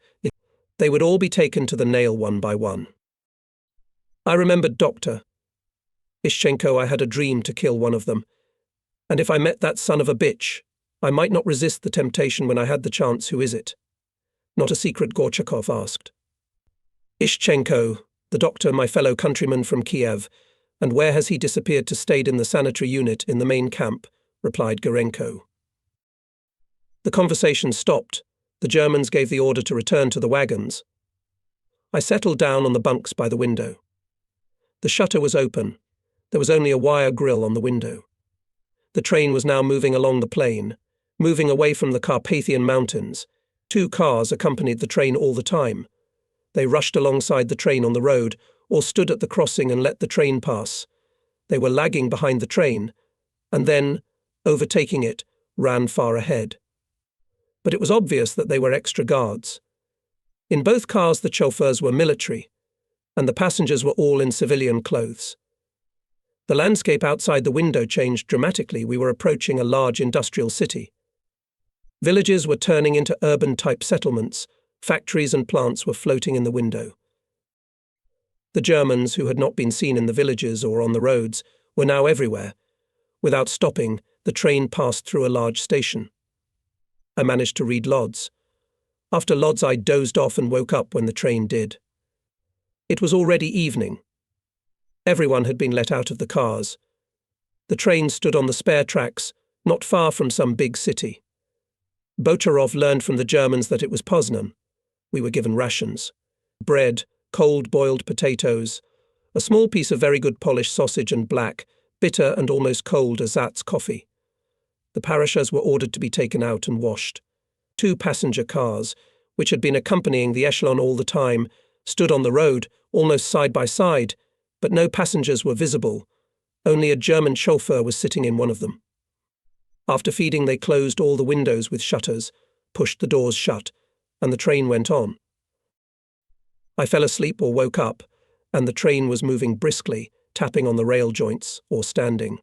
they would all be taken to the nail one by one. I remembered Dr. Ischenko. I had a dream to kill one of them, and if I met that son of a bitch, I might not resist the temptation when I had the chance. Who is it? Not a secret, Gorchakov asked. Ischenko, the doctor, my fellow countryman from Kiev. And where has he disappeared to? Stayed in the sanitary unit in the main camp, replied Gurenko. The conversation stopped. The Germans gave the order to return to the wagons. I settled down on the bunks by the window. The shutter was open. There was only a wire grill on the window. The train was now moving along the plain, moving away from the Carpathian Mountains. 2 cars accompanied the train all the time. They rushed alongside the train on the road, or stood at the crossing and let the train pass. They were lagging behind the train, and then, overtaking it, ran far ahead. But it was obvious that they were extra guards. In both cars the chauffeurs were military, and the passengers were all in civilian clothes. The landscape outside the window changed dramatically. We were approaching a large industrial city. Villages were turning into urban-type settlements. Factories and plants were floating in the window. The Germans, who had not been seen in the villages or on the roads, were now everywhere. Without stopping, the train passed through a large station. I managed to read Lodz. After Lodz I dozed off and woke up when the train did. It was already evening. Everyone had been let out of the cars. The train stood on the spare tracks, not far from some big city. Bocharov learned from the Germans that it was Poznan. We were given rations. Bread, cold boiled potatoes, a small piece of very good Polish sausage and black, bitter and almost cold ersatz coffee. The parashas were ordered to be taken out and washed. 2 passenger cars, which had been accompanying the echelon all the time, stood on the road, almost side by side, but no passengers were visible. Only a German chauffeur was sitting in one of them. After feeding, they closed all the windows with shutters, pushed the doors shut, and the train went on. I fell asleep or woke up, and the train was moving briskly, tapping on the rail joints, or standing.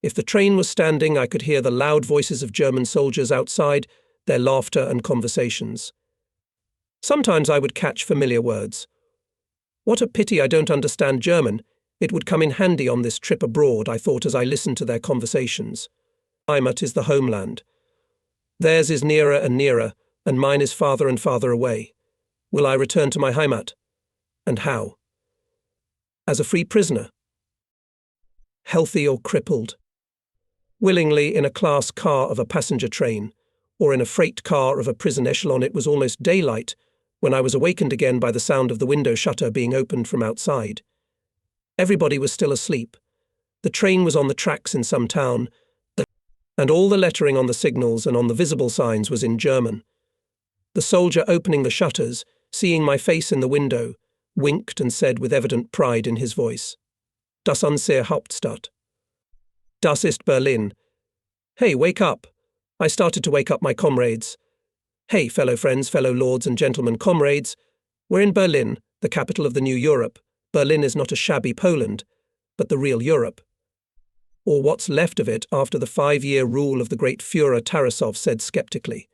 If the train was standing, I could hear the loud voices of German soldiers outside, their laughter and conversations. Sometimes I would catch familiar words. What a pity I don't understand German. It would come in handy on this trip abroad, I thought as I listened to their conversations. Heimat is the homeland. Theirs is nearer and nearer, and mine is farther and farther away. Will I return to my Heimat? And how? As a free prisoner? Healthy or crippled? Willingly in a class car of a passenger train, or in a freight car of a prison echelon. It was almost daylight when I was awakened again by the sound of the window shutter being opened from outside. Everybody was still asleep. The train was on the tracks in some town, and all the lettering on the signals and on the visible signs was in German. The soldier opening the shutters, seeing my face in the window, winked and said with evident pride in his voice, "Das unsere Hauptstadt." Das ist Berlin. Hey, wake up. I started to wake up my comrades. Hey, fellow friends, fellow lords and gentlemen, comrades. We're in Berlin, the capital of the new Europe. Berlin is not a shabby Poland, but the real Europe. Or what's left of it after the 5-year rule of the great Führer Tarasov said skeptically.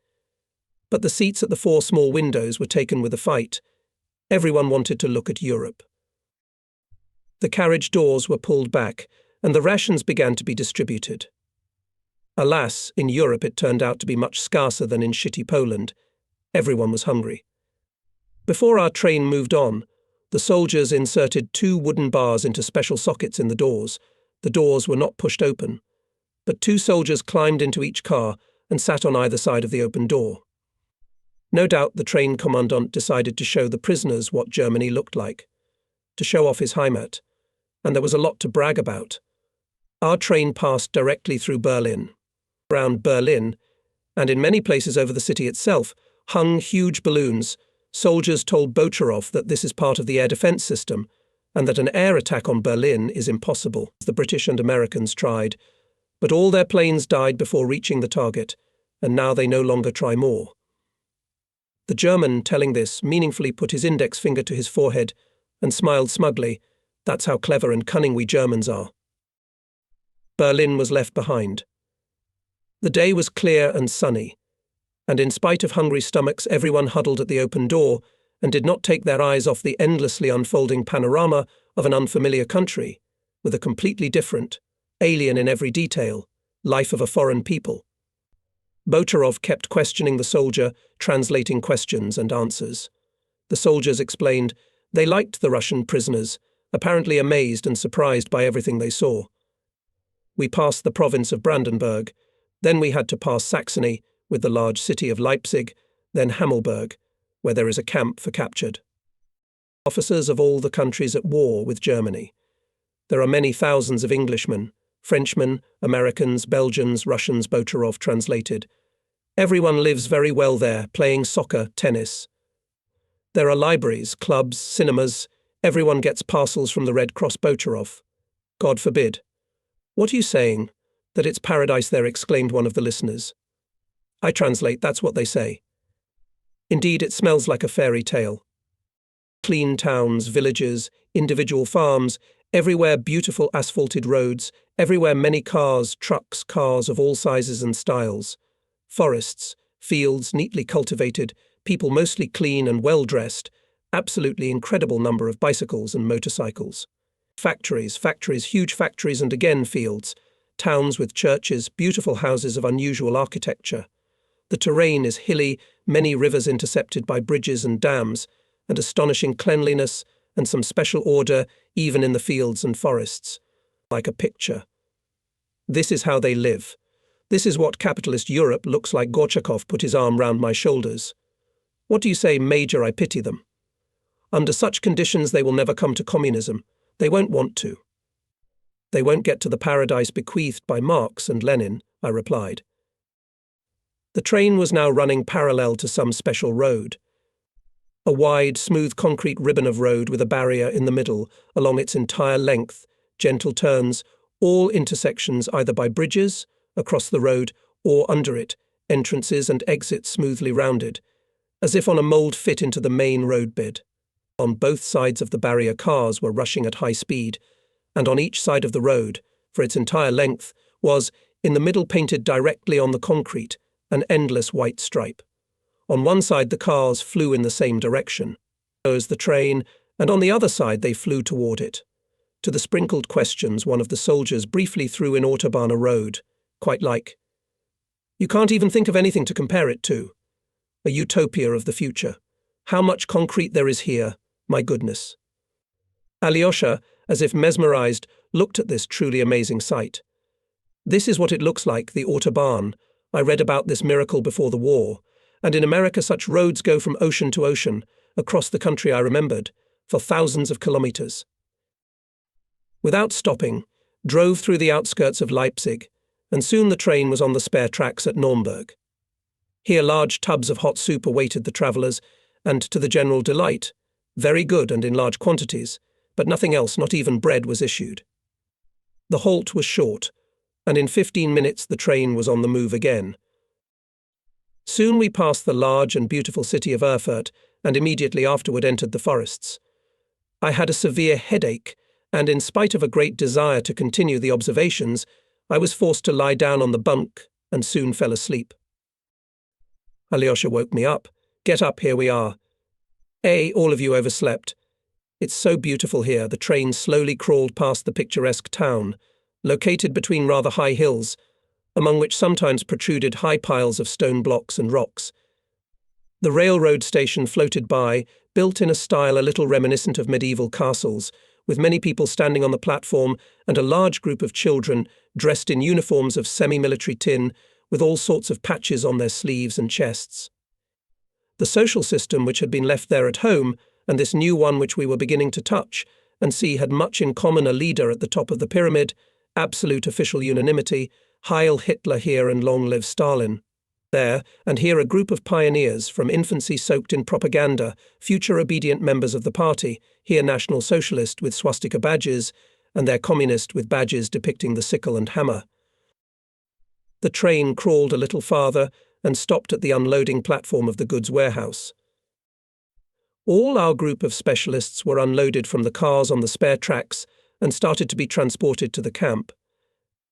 But the seats at the 4 small windows were taken with a fight. Everyone wanted to look at Europe. The carriage doors were pulled back, and the rations began to be distributed. Alas, in Europe it turned out to be much scarcer than in shitty Poland. Everyone was hungry. Before our train moved on, the soldiers inserted 2 wooden bars into special sockets in the doors. The doors were not pushed open, but 2 soldiers climbed into each car and sat on either side of the open door. No doubt the train commandant decided to show the prisoners what Germany looked like, to show off his Heimat, and there was a lot to brag about. Our train passed directly through Berlin. Around Berlin, and in many places over the city itself, hung huge balloons. Soldiers told Bocherov that this is part of the air defense system, and that an air attack on Berlin is impossible. The British and Americans tried, but all their planes died before reaching the target, and now they no longer try more. The German, telling this, meaningfully put his index finger to his forehead and smiled smugly. That's how clever and cunning we Germans are. Berlin was left behind. The day was clear and sunny, and in spite of hungry stomachs, everyone huddled at the open door and did not take their eyes off the endlessly unfolding panorama of an unfamiliar country, with a completely different, alien in every detail, life of a foreign people. Bocherov kept questioning the soldier, translating questions and answers. The soldiers explained they liked the Russian prisoners, apparently amazed and surprised by everything they saw. We passed the province of Brandenburg. Then we had to pass Saxony, with the large city of Leipzig, then Hamelberg, where there is a camp for captured officers of all the countries at war with Germany. There are many thousands of Englishmen, Frenchmen, Americans, Belgians, Russians, Bocherov translated. Everyone lives very well there, playing soccer, tennis. There are libraries, clubs, cinemas. Everyone gets parcels from the Red Cross. Bocherov. God forbid. What are you saying? That it's paradise there, exclaimed one of the listeners. I translate, that's what they say. Indeed, it smells like a fairy tale. Clean towns, villages, individual farms, everywhere beautiful asphalted roads, everywhere many cars, trucks, cars of all sizes and styles. Forests, fields neatly cultivated, people mostly clean and well-dressed, absolutely incredible number of bicycles and motorcycles. Factories, huge factories and again fields. Towns with churches, beautiful houses of unusual architecture. The terrain is hilly, many rivers intercepted by bridges and dams, and astonishing cleanliness and some special order even in the fields and forests. Like a picture. This is how they live. This is what capitalist Europe looks like. Gorchakov put his arm round my shoulders. What do you say, Major? I pity them. Under such conditions they will never come to communism. They won't want to. They won't get to the paradise bequeathed by Marx and Lenin, I replied. The train was now running parallel to some special road. A wide, smooth concrete ribbon of road with a barrier in the middle, along its entire length, gentle turns, all intersections either by bridges, across the road, or under it, entrances and exits smoothly rounded, as if on a mould fit into the main road bed. On both sides of the barrier cars were rushing at high speed, and on each side of the road, for its entire length, was, in the middle painted directly on the concrete, an endless white stripe. On one side the cars flew in the same direction, as the train, and on the other side they flew toward it. To the sprinkled questions one of the soldiers briefly threw in autobahn a road, quite like. You can't even think of anything to compare it to. A utopia of the future. How much concrete there is here, my goodness. Alyosha, as if mesmerized, looked at this truly amazing sight. This is what it looks like, the autobahn. I read about this miracle before the war, and in America such roads go from ocean to ocean, across the country I remembered, for thousands of kilometers. Without stopping, drove through the outskirts of Leipzig, and soon the train was on the spare tracks at Nürnberg. Here large tubs of hot soup awaited the travellers, and to the general delight, very good and in large quantities, but nothing else, not even bread, was issued. The halt was short, and in 15 minutes the train was on the move again. Soon we passed the large and beautiful city of Erfurt, and immediately afterward entered the forests. I had a severe headache, and in spite of a great desire to continue the observations, I was forced to lie down on the bunk and soon fell asleep. Alyosha woke me up. "Get up, here we are." All of you overslept. It's so beautiful here." The train slowly crawled past the picturesque town, located between rather high hills, among which sometimes protruded high piles of stone blocks and rocks. The railroad station floated by, built in a style a little reminiscent of medieval castles, with many people standing on the platform and a large group of children dressed in uniforms of semi-military tin, with all sorts of patches on their sleeves and chests. The social system which had been left there at home, and this new one which we were beginning to touch and see, had much in common: a leader at the top of the pyramid, absolute official unanimity, Heil Hitler here and long live Stalin there, and here a group of pioneers, from infancy soaked in propaganda, future obedient members of the party, here National Socialist with swastika badges, and there Communist with badges depicting the sickle and hammer. The train crawled a little farther and stopped at the unloading platform of the goods warehouse. All our group of specialists were unloaded from the cars on the spare tracks and started to be transported to the camp.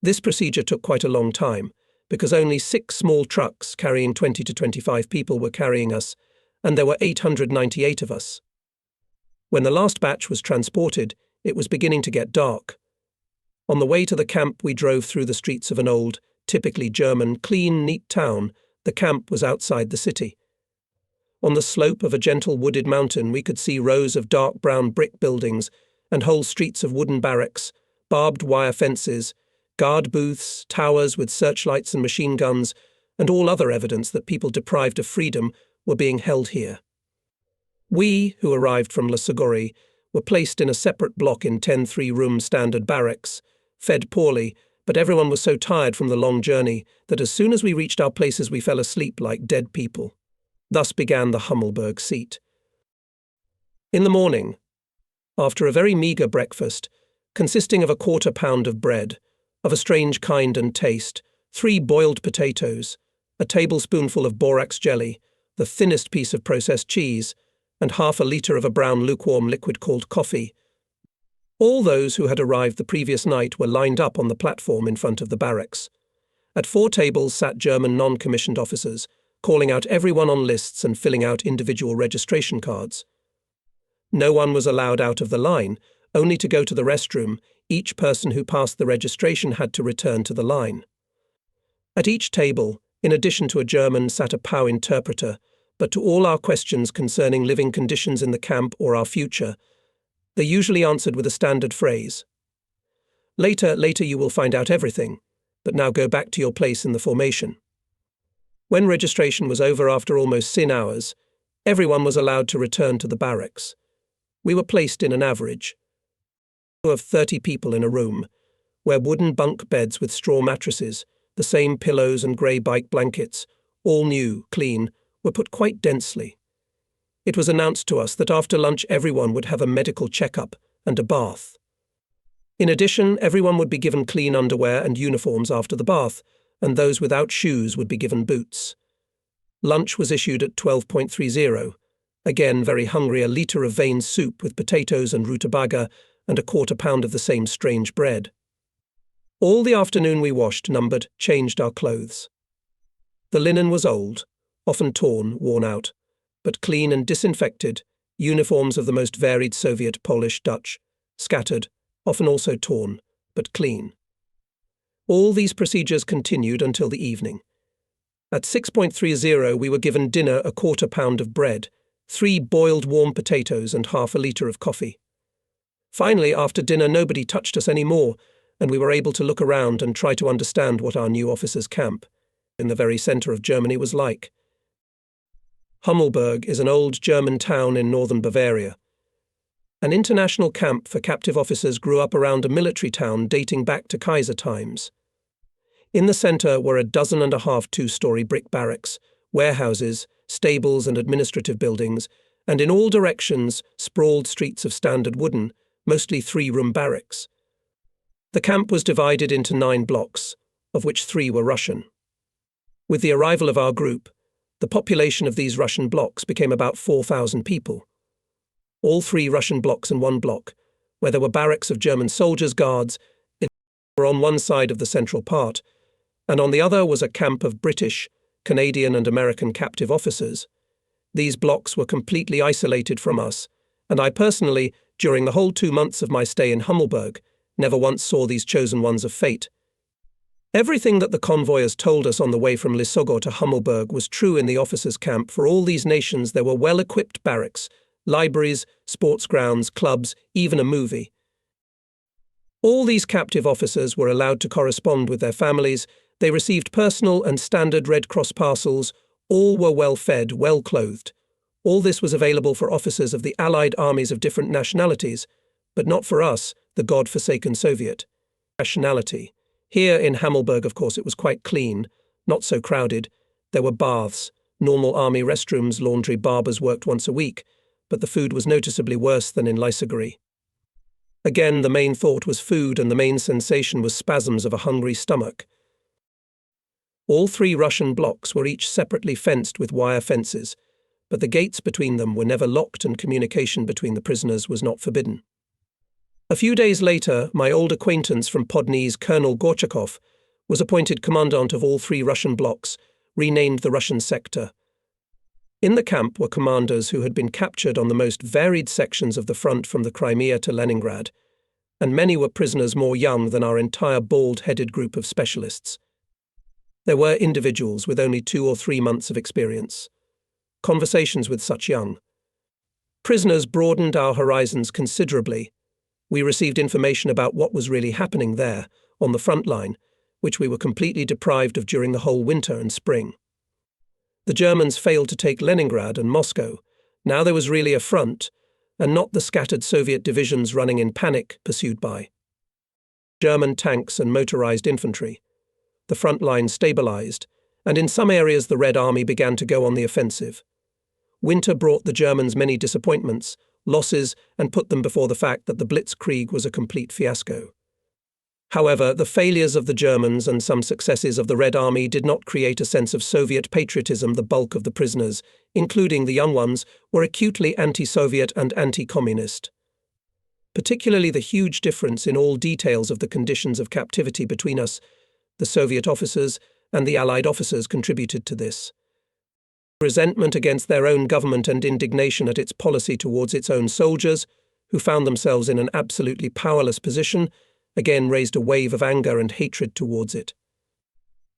This procedure took quite a long time, because only 6 small trucks carrying 20 to 25 people were carrying us, and there were 898 of us. When the last batch was transported, it was beginning to get dark. On the way to the camp, we drove through the streets of an old, typically German, clean, neat town. The camp was outside the city. On the slope of a gentle wooded mountain, we could see rows of dark brown brick buildings and whole streets of wooden barracks, barbed wire fences, guard booths, towers with searchlights and machine guns, and all other evidence that people deprived of freedom were being held here. We, who arrived from Lisagor, were placed in a separate block in 10 3-room standard barracks, fed poorly, but everyone was so tired from the long journey that as soon as we reached our places we fell asleep like dead people. Thus began the Hamelberg seat. In the morning, after a very meagre breakfast, consisting of a 1/4 pound of bread, of a strange kind and taste, 3 boiled potatoes, a tablespoonful of borax jelly, the thinnest piece of processed cheese, and 1/2 liter of a brown lukewarm liquid called coffee. All those who had arrived the previous night were lined up on the platform in front of the barracks. At 4 tables sat German non-commissioned officers, calling out everyone on lists and filling out individual registration cards. No one was allowed out of the line, only to go to the restroom. Each person who passed the registration had to return to the line. At each table, in addition to a German, sat a POW interpreter, but to all our questions concerning living conditions in the camp or our future, they usually answered with a standard phrase: Later you will find out everything, but now go back to your place in the formation." When registration was over after almost sin hours, everyone was allowed to return to the barracks. We were placed in an average of 30 people in a room, where wooden bunk beds with straw mattresses, the same pillows and grey bike blankets, all new, clean, were put quite densely. It was announced to us that after lunch everyone would have a medical checkup and a bath. In addition, everyone would be given clean underwear and uniforms after the bath, and those without shoes would be given boots. Lunch was issued at 12.30. Again, very hungry, a liter of vein soup with potatoes and rutabaga and a 1/4 pound of the same strange bread. All the afternoon we washed, numbered, changed our clothes. The linen was old, often torn, worn out, but clean and disinfected, uniforms of the most varied Soviet, Polish, Dutch, scattered, often also torn, but clean. All these procedures continued until the evening. At 6.30 we were given dinner, a 1/4 pound of bread, 3 boiled warm potatoes and 1/2 liter of coffee. Finally, after dinner, nobody touched us any more, and we were able to look around and try to understand what our new officers' camp, in the very centre of Germany, was like. Hamelberg is an old German town in northern Bavaria. An international camp for captive officers grew up around a military town dating back to Kaiser times. In the centre were a 12.5 2-story brick barracks, warehouses, stables and administrative buildings, and in all directions sprawled streets of standard wooden, mostly 3-room barracks. The camp was divided into 9 blocks, of which 3 were Russian. With the arrival of our group, The population of these Russian blocks became about 4,000 people. All three Russian blocks in one block, where there were barracks of German soldiers, guards, were on one side of the central part, and on the other was a camp of British, Canadian and American captive officers. These blocks were completely isolated from us, and I personally, during the whole 2 months of my stay in Hamelberg, never once saw these chosen ones of fate. Everything that the convoyers told us on the way from Lisagor to Hamelberg was true in the officers' camp. For all these nations there were well-equipped barracks, libraries, sports grounds, clubs, even a movie. All these captive officers were allowed to correspond with their families. They received personal and standard Red Cross parcels. All were well-fed, well-clothed. All this was available for officers of the Allied armies of different nationalities, but not for us, the God-forsaken Soviet nationality. Here in Hamelberg, of course, it was quite clean, not so crowded. There were baths, normal army restrooms, laundry, barbers worked once a week, but the food was noticeably worse than in Lisagor. Again, the main thought was food, and the main sensation was spasms of a hungry stomach. All three Russian blocks were each separately fenced with wire fences, but the gates between them were never locked and communication between the prisoners was not forbidden. A few days later, my old acquaintance from Podnies, Colonel Gorchakov, was appointed commandant of all three Russian blocks, renamed the Russian sector. In the camp were commanders who had been captured on the most varied sections of the front from the Crimea to Leningrad, and many were prisoners more young than our entire bald-headed group of specialists. There were individuals with only 2 or 3 months of experience. Conversations with such young prisoners broadened our horizons considerably. We received information about what was really happening there, on the front line, which we were completely deprived of during the whole winter and spring. The Germans failed to take Leningrad and Moscow. Now there was really a front, and not the scattered Soviet divisions running in panic, pursued by German tanks and motorized infantry. The front line stabilized, and in some areas the Red Army began to go on the offensive. Winter brought the Germans many disappointments, losses, and put them before the fact that the Blitzkrieg was a complete fiasco. However, the failures of the Germans and some successes of the Red Army did not create a sense of Soviet patriotism. The bulk of the prisoners, including the young ones, were acutely anti-Soviet and anti-communist. Particularly the huge difference in all details of the conditions of captivity between us, the Soviet officers and the Allied officers contributed to this. Resentment against their own government and indignation at its policy towards its own soldiers, who found themselves in an absolutely powerless position, again raised a wave of anger and hatred towards it.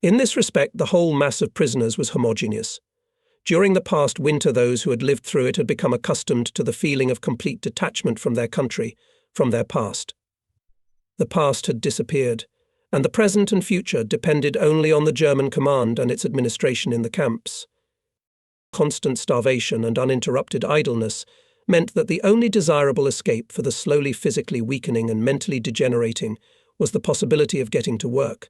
In this respect, the whole mass of prisoners was homogeneous. During the past winter, those who had lived through it had become accustomed to the feeling of complete detachment from their country, from their past. The past had disappeared, and the present and future depended only on the German command and its administration in the camps. Constant starvation and uninterrupted idleness meant that the only desirable escape for the slowly physically weakening and mentally degenerating was the possibility of getting to work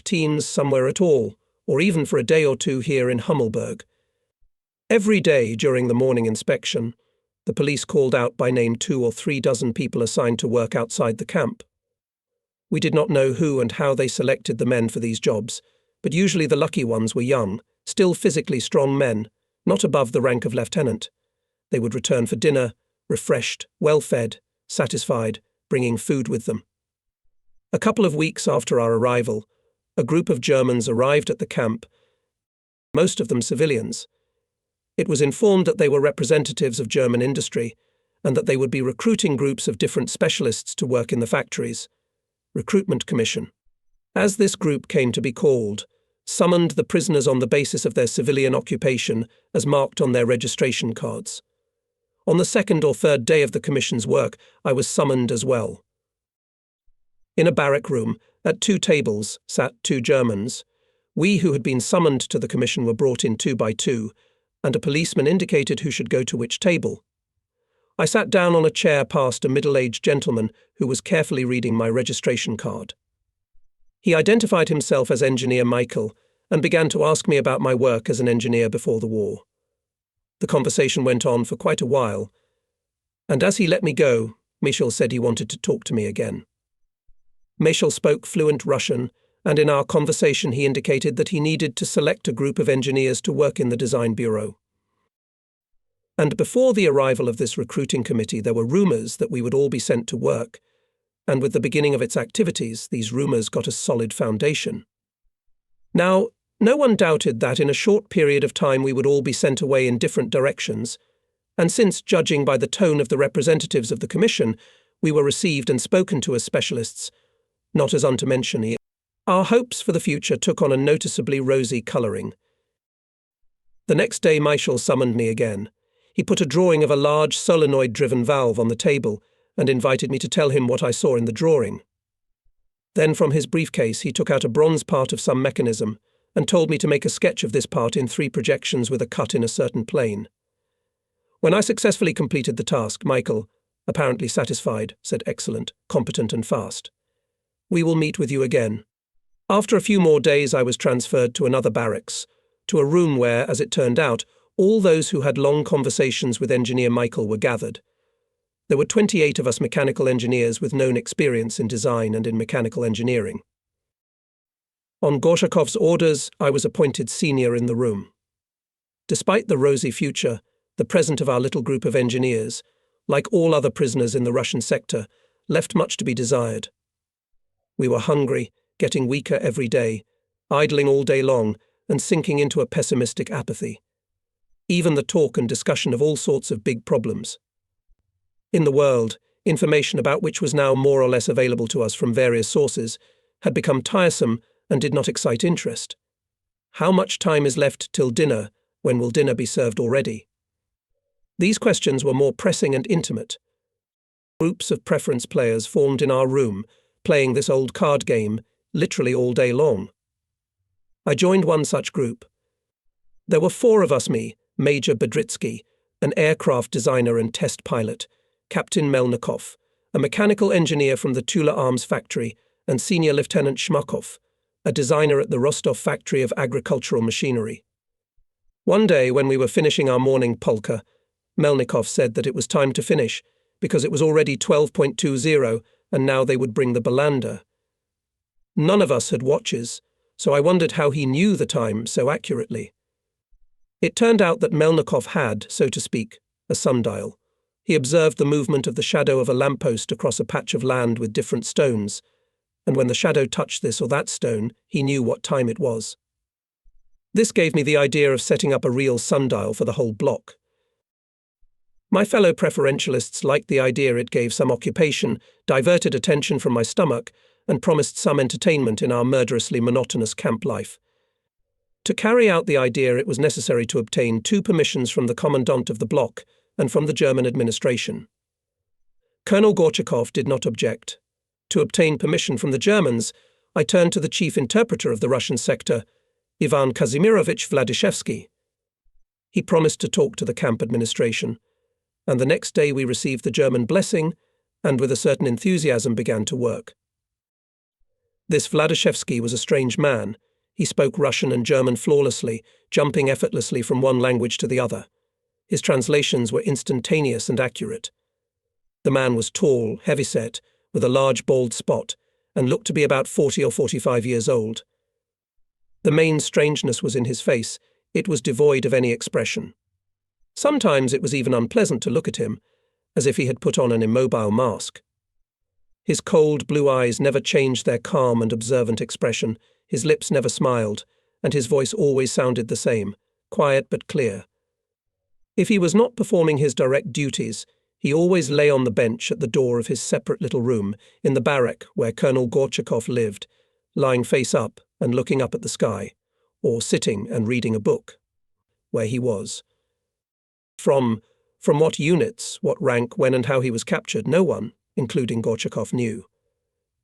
teams somewhere at all, or even for a day or two here in Hamelberg. Every day during the morning inspection, the police called out by name 2 or 3 dozen people assigned to work outside the camp. We did not know who and how they selected the men for these jobs, but usually the lucky ones were young, still physically strong men, not above the rank of lieutenant. They would return for dinner, refreshed, well-fed, satisfied, bringing food with them. A couple of weeks after our arrival, a group of Germans arrived at the camp, most of them civilians. It was informed that they were representatives of German industry and that they would be recruiting groups of different specialists to work in the factories. Recruitment Commission, as this group came to be called, summoned the prisoners on the basis of their civilian occupation as marked on their registration cards. On the 2nd or 3rd day of the Commission's work, I was summoned as well. In a barrack room, at 2 tables, sat 2 Germans. We who had been summoned to the Commission were brought in 2 by 2, and a policeman indicated who should go to which table. I sat down on a chair past a middle-aged gentleman who was carefully reading my registration card. He identified himself as Engineer Michael and began to ask me about my work as an engineer before the war. The conversation went on for quite a while, and as he let me go, Michel said he wanted to talk to me again. Michel spoke fluent Russian and in our conversation he indicated that he needed to select a group of engineers to work in the design bureau. And before the arrival of this recruiting committee, there were rumours that we would all be sent to work, and with the beginning of its activities, these rumours got a solid foundation. Now, no one doubted that in a short period of time we would all be sent away in different directions, and since, judging by the tone of the representatives of the Commission, we were received and spoken to as specialists, not as unto-mention, our hopes for the future took on a noticeably rosy colouring. The next day Michael summoned me again. He put a drawing of a large solenoid-driven valve on the table and invited me to tell him what I saw in the drawing. Then from his briefcase he took out a bronze part of some mechanism and told me to make a sketch of this part in 3 projections with a cut in a certain plane. When I successfully completed the task, Michael, apparently satisfied, said, "Excellent, competent and fast. We will meet with you again." After a few more days I was transferred to another barracks, to a room where, as it turned out, all those who had long conversations with Engineer Michael were gathered. There were 28 of us mechanical engineers with known experience in design and in mechanical engineering. On Gorchakov's orders, I was appointed senior in the room. Despite the rosy future, the present of our little group of engineers, like all other prisoners in the Russian sector, left much to be desired. We were hungry, getting weaker every day, idling all day long, and sinking into a pessimistic apathy. Even the talk and discussion of all sorts of big problems. In the world, information about which was now more or less available to us from various sources had become tiresome and did not excite interest. How much time is left till dinner? When will dinner be served already? These questions were more pressing and intimate. Groups of preference players formed in our room, playing this old card game literally all day long. I joined one such group. There were 4 of us, me, Major Bedritsky, an aircraft designer and test pilot, Captain Melnikov, a mechanical engineer from the Tula Arms factory, and Senior Lieutenant Shmakov, a designer at the Rostov factory of agricultural machinery. One day, when we were finishing our morning polka, Melnikov said that it was time to finish, because it was already 12.20 and now they would bring the Belander. None of us had watches, so I wondered how he knew the time so accurately. It turned out that Melnikov had, so to speak, a sundial. He observed the movement of the shadow of a lamppost across a patch of land with different stones, and when the shadow touched this or that stone, he knew what time it was. This gave me the idea of setting up a real sundial for the whole block. My fellow preferentialists liked the idea. It gave some occupation, diverted attention from my stomach, and promised some entertainment in our murderously monotonous camp life. To carry out the idea, it was necessary to obtain 2 permissions from the commandant of the block and from the German administration. Colonel Gorchakov did not object. To obtain permission from the Germans, I turned to the chief interpreter of the Russian sector, Ivan Kazimirovich Vladishshevski. He promised to talk to the camp administration, and the next day we received the German blessing and with a certain enthusiasm began to work. This Vladishshevski was a strange man. He spoke Russian and German flawlessly, jumping effortlessly from one language to the other. His translations were instantaneous and accurate. The man was tall, heavyset, with a large bald spot, and looked to be about 40 or 45 years old. The main strangeness was in his face. It was devoid of any expression. Sometimes it was even unpleasant to look at him, as if he had put on an immobile mask. His cold blue eyes never changed their calm and observant expression, his lips never smiled, and his voice always sounded the same, quiet but clear. If he was not performing his direct duties, he always lay on the bench at the door of his separate little room in the barrack where Colonel Gorchakov lived, lying face up and looking up at the sky, or sitting and reading a book, where he was. From what units, what rank, when and how he was captured, no one, including Gorchakov, knew.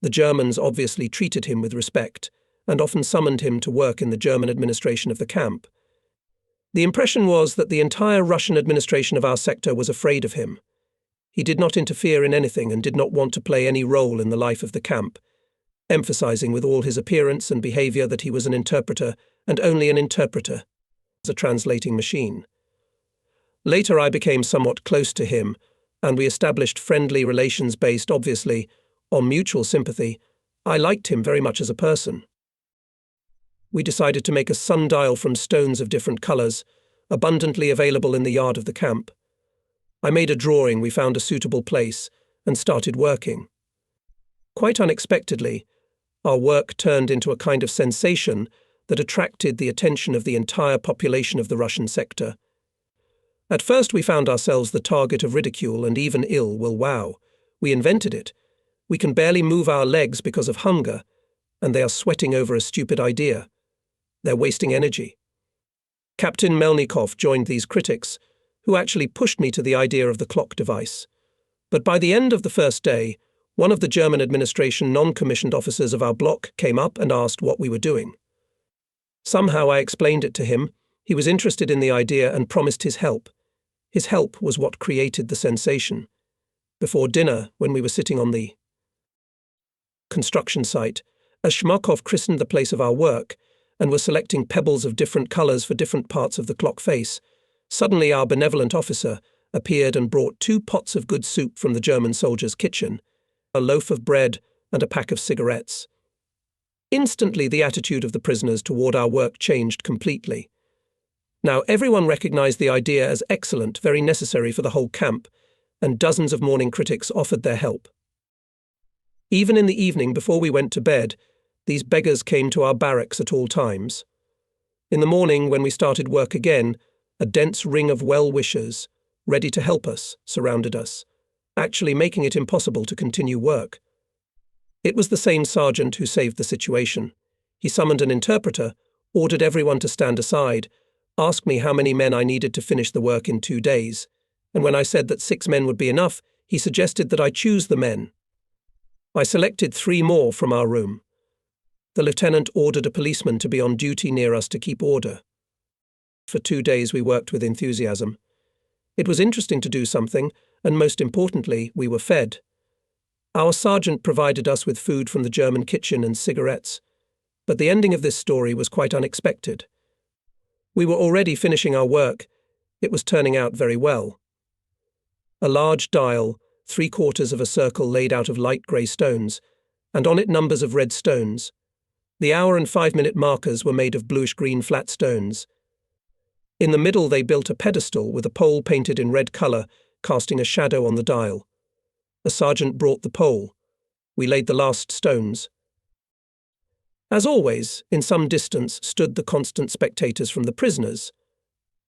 The Germans obviously treated him with respect, and often summoned him to work in the German administration of the camp. The impression was that the entire Russian administration of our sector was afraid of him. He did not interfere in anything and did not want to play any role in the life of the camp, emphasizing with all his appearance and behavior that he was an interpreter, and only an interpreter, as a translating machine. Later I became somewhat close to him, and we established friendly relations based, obviously, on mutual sympathy. I liked him very much as a person. we decided to make a sundial from stones of different colours, abundantly available in the yard of the camp. I made a drawing, we found a suitable place, and started working. Quite unexpectedly, our work turned into a kind of sensation that attracted the attention of the entire population of the Russian sector. At first we found ourselves the target of ridicule and even ill will. Wow, we invented it. We can barely move our legs because of hunger, and they are sweating over a stupid idea. They're wasting energy. Captain Melnikov joined these critics, who actually pushed me to the idea of the clock device. But by the end of the first day, one of the German administration non-commissioned officers of our block came up and asked what we were doing. Somehow I explained it to him. He was interested in the idea and promised his help. His help was what created the sensation. Before dinner, when we were sitting on the construction site, as Shmakov christened the place of our work and was selecting pebbles of different colours for different parts of the clock face, suddenly our benevolent officer appeared and brought 2 pots of good soup from the German soldiers' kitchen, a loaf of bread and a pack of cigarettes. Instantly the attitude of the prisoners toward our work changed completely. Now everyone recognized the idea as excellent, very necessary for the whole camp, and dozens of morning critics offered their help. Even in the evening before we went to bed, these beggars came to our barracks at all times. In the morning, when we started work again, a dense ring of well-wishers, ready to help us, surrounded us, actually making it impossible to continue work. It was the same sergeant who saved the situation. He summoned an interpreter, ordered everyone to stand aside, asked me how many men I needed to finish the work in 2 days, and when I said that 6 men would be enough, he suggested that I choose the men. I selected 3 more from our room. The lieutenant ordered a policeman to be on duty near us to keep order. For 2 days we worked with enthusiasm. It was interesting to do something, and most importantly, we were fed. Our sergeant provided us with food from the German kitchen and cigarettes. But the ending of this story was quite unexpected. We were already finishing our work. It was turning out very well. A large dial, 3/4 of a circle laid out of light grey stones, and on it numbers of red stones. The hour and 5-minute markers were made of bluish-green flat stones. In the middle they built a pedestal with a pole painted in red colour, casting a shadow on the dial. A sergeant brought the pole. We laid the last stones. As always, in some distance stood the constant spectators from the prisoners.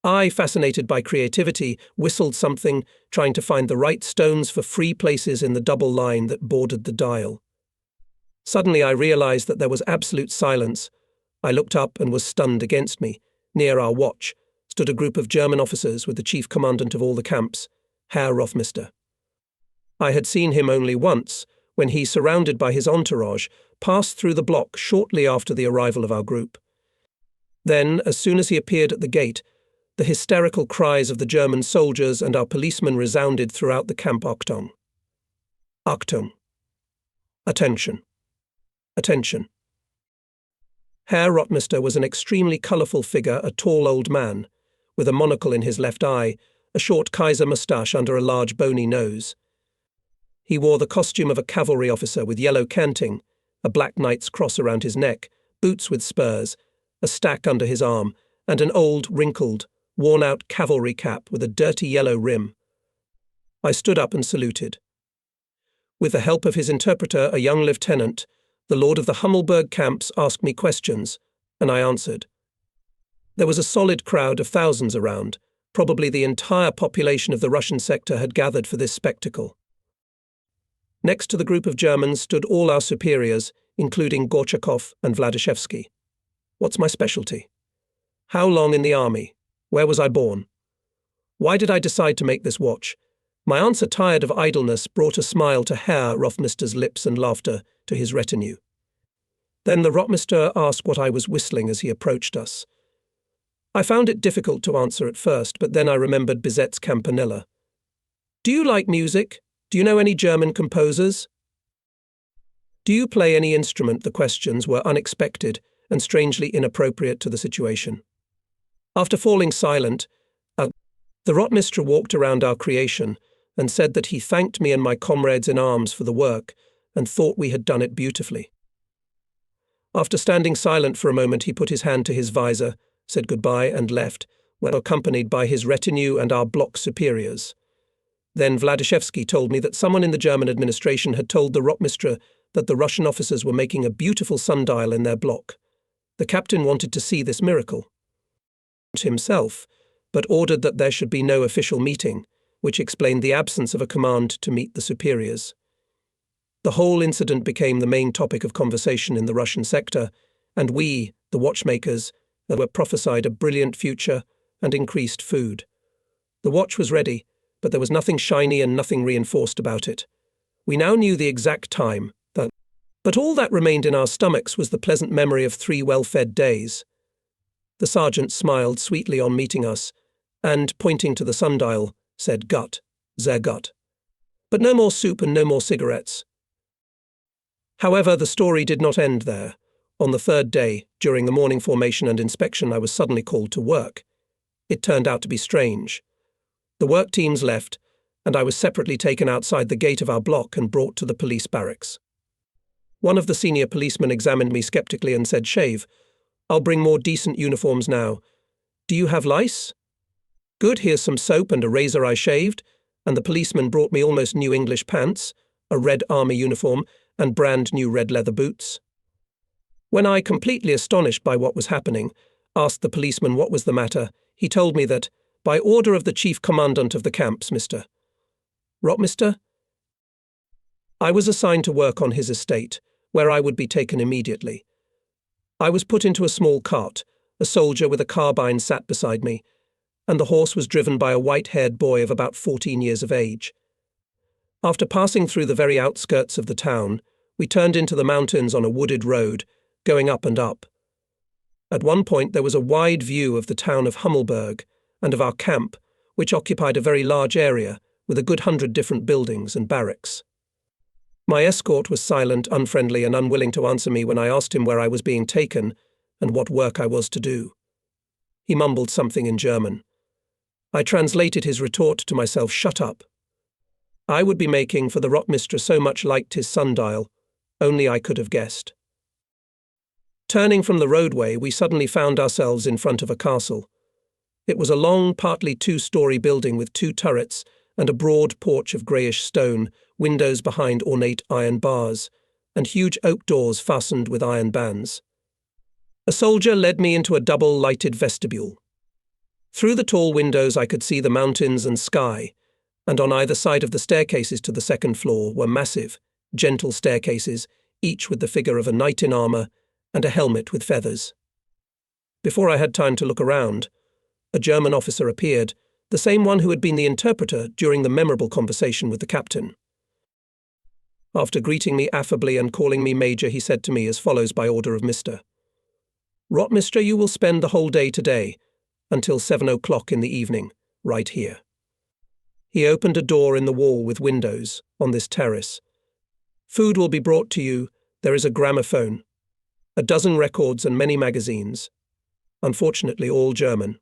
I, fascinated by creativity, whistled something, trying to find the right stones for free places in the double line that bordered the dial. Suddenly I realized that there was absolute silence. I looked up and was stunned. Against me, near our watch, stood a group of German officers with the chief commandant of all the camps, Herr Rothmeister. I had seen him only once, when he, surrounded by his entourage, passed through the block shortly after the arrival of our group. Then, as soon as he appeared at the gate, the hysterical cries of the German soldiers and our policemen resounded throughout the camp. Achtung! Achtung! Attention! Attention! Herr Rothmeister was an extremely colourful figure, a tall old man, with a monocle in his left eye, a short Kaiser moustache under a large bony nose. He wore the costume of a cavalry officer with yellow canting, a black knight's cross around his neck, boots with spurs, a stack under his arm, and an old, wrinkled, worn-out cavalry cap with a dirty yellow rim. I stood up and saluted. With the help of his interpreter, a young lieutenant, the lord of the Hamelberg camps asked me questions, and I answered. There was a solid crowd of thousands around. Probably the entire population of the Russian sector had gathered for this spectacle. Next to the group of Germans stood all our superiors, including Gorchakov and Vladishshevski. What's my specialty? How long in the army? Where was I born? Why did I decide to make this watch? My answer, tired of idleness, brought a smile to Herr Rothmeister's lips and laughter to his retinue. Then the Rottmeister asked what I was whistling as he approached us. I found it difficult to answer at first, but then I remembered Bizet's Campanella. Do you like music? Do you know any German composers? Do you play any instrument? The questions were unexpected and strangely inappropriate to the situation. After falling silent, the Rottmeister walked around our creation and said that he thanked me and my comrades in arms for the work and thought we had done it beautifully. After standing silent for a moment, he put his hand to his visor, said goodbye and left, well accompanied by his retinue and our block superiors. Then Vladishshevski told me that someone in the German administration had told the Rotmistre that the Russian officers were making a beautiful sundial in their block. The captain wanted to see this miracle himself, but ordered that there should be no official meeting, which explained the absence of a command to meet the superiors. The whole incident became the main topic of conversation in the Russian sector, and we, the watchmakers, were prophesied a brilliant future and increased food. The watch was ready, but there was nothing shiny and nothing reinforced about it. We now knew the exact time, but all that remained in our stomachs was the pleasant memory of 3 well-fed days. The sergeant smiled sweetly on meeting us, and, pointing to the sundial, said gut, sehr gut. But no more soup and no more cigarettes. However, the story did not end there. On the 3rd day, during the morning formation and inspection, I was suddenly called to work. It turned out to be strange. The work teams left, and I was separately taken outside the gate of our block and brought to the police barracks. One of the senior policemen examined me skeptically and said, "Shave. I'll bring more decent uniforms now. Do you have lice?" "Good, here's some soap and a razor." I shaved, and the policeman brought me almost new English pants, a red army uniform, and brand new red leather boots. When I, completely astonished by what was happening, asked the policeman what was the matter, he told me that, by order of the chief commandant of the camps, Mr. Rotmister, I was assigned to work on his estate, where I would be taken immediately. I was put into a small cart, a soldier with a carbine sat beside me, and the horse was driven by a white-haired boy of about 14 years of age. After passing through the very outskirts of the town, we turned into the mountains on a wooded road, going up and up. At one point there was a wide view of the town of Hamelberg and of our camp, which occupied a very large area, with a good 100 different buildings and barracks. My escort was silent, unfriendly, and unwilling to answer me when I asked him where I was being taken and what work I was to do. He mumbled something in German. I translated his retort to myself, "Shut up." I would be making for the Rotmistre so much liked his sundial, only I could have guessed. Turning from the roadway, we suddenly found ourselves in front of a castle. It was a long, partly 2-story building with 2 turrets and a broad porch of greyish stone, windows behind ornate iron bars, and huge oak doors fastened with iron bands. A soldier led me into a double-lighted vestibule. Through the tall windows I could see the mountains and sky, and on either side of the staircases to the 2nd floor were massive, gentle staircases, each with the figure of a knight in armour and a helmet with feathers. Before I had time to look around, a German officer appeared, the same one who had been the interpreter during the memorable conversation with the captain. After greeting me affably and calling me Major, he said to me as follows by order of Mr. Rotmistre, you will spend the whole day today, until 7 o'clock in the evening, right here. He opened a door in the wall with windows, on this terrace. Food will be brought to you, there is a gramophone, a dozen records and many magazines, unfortunately all German.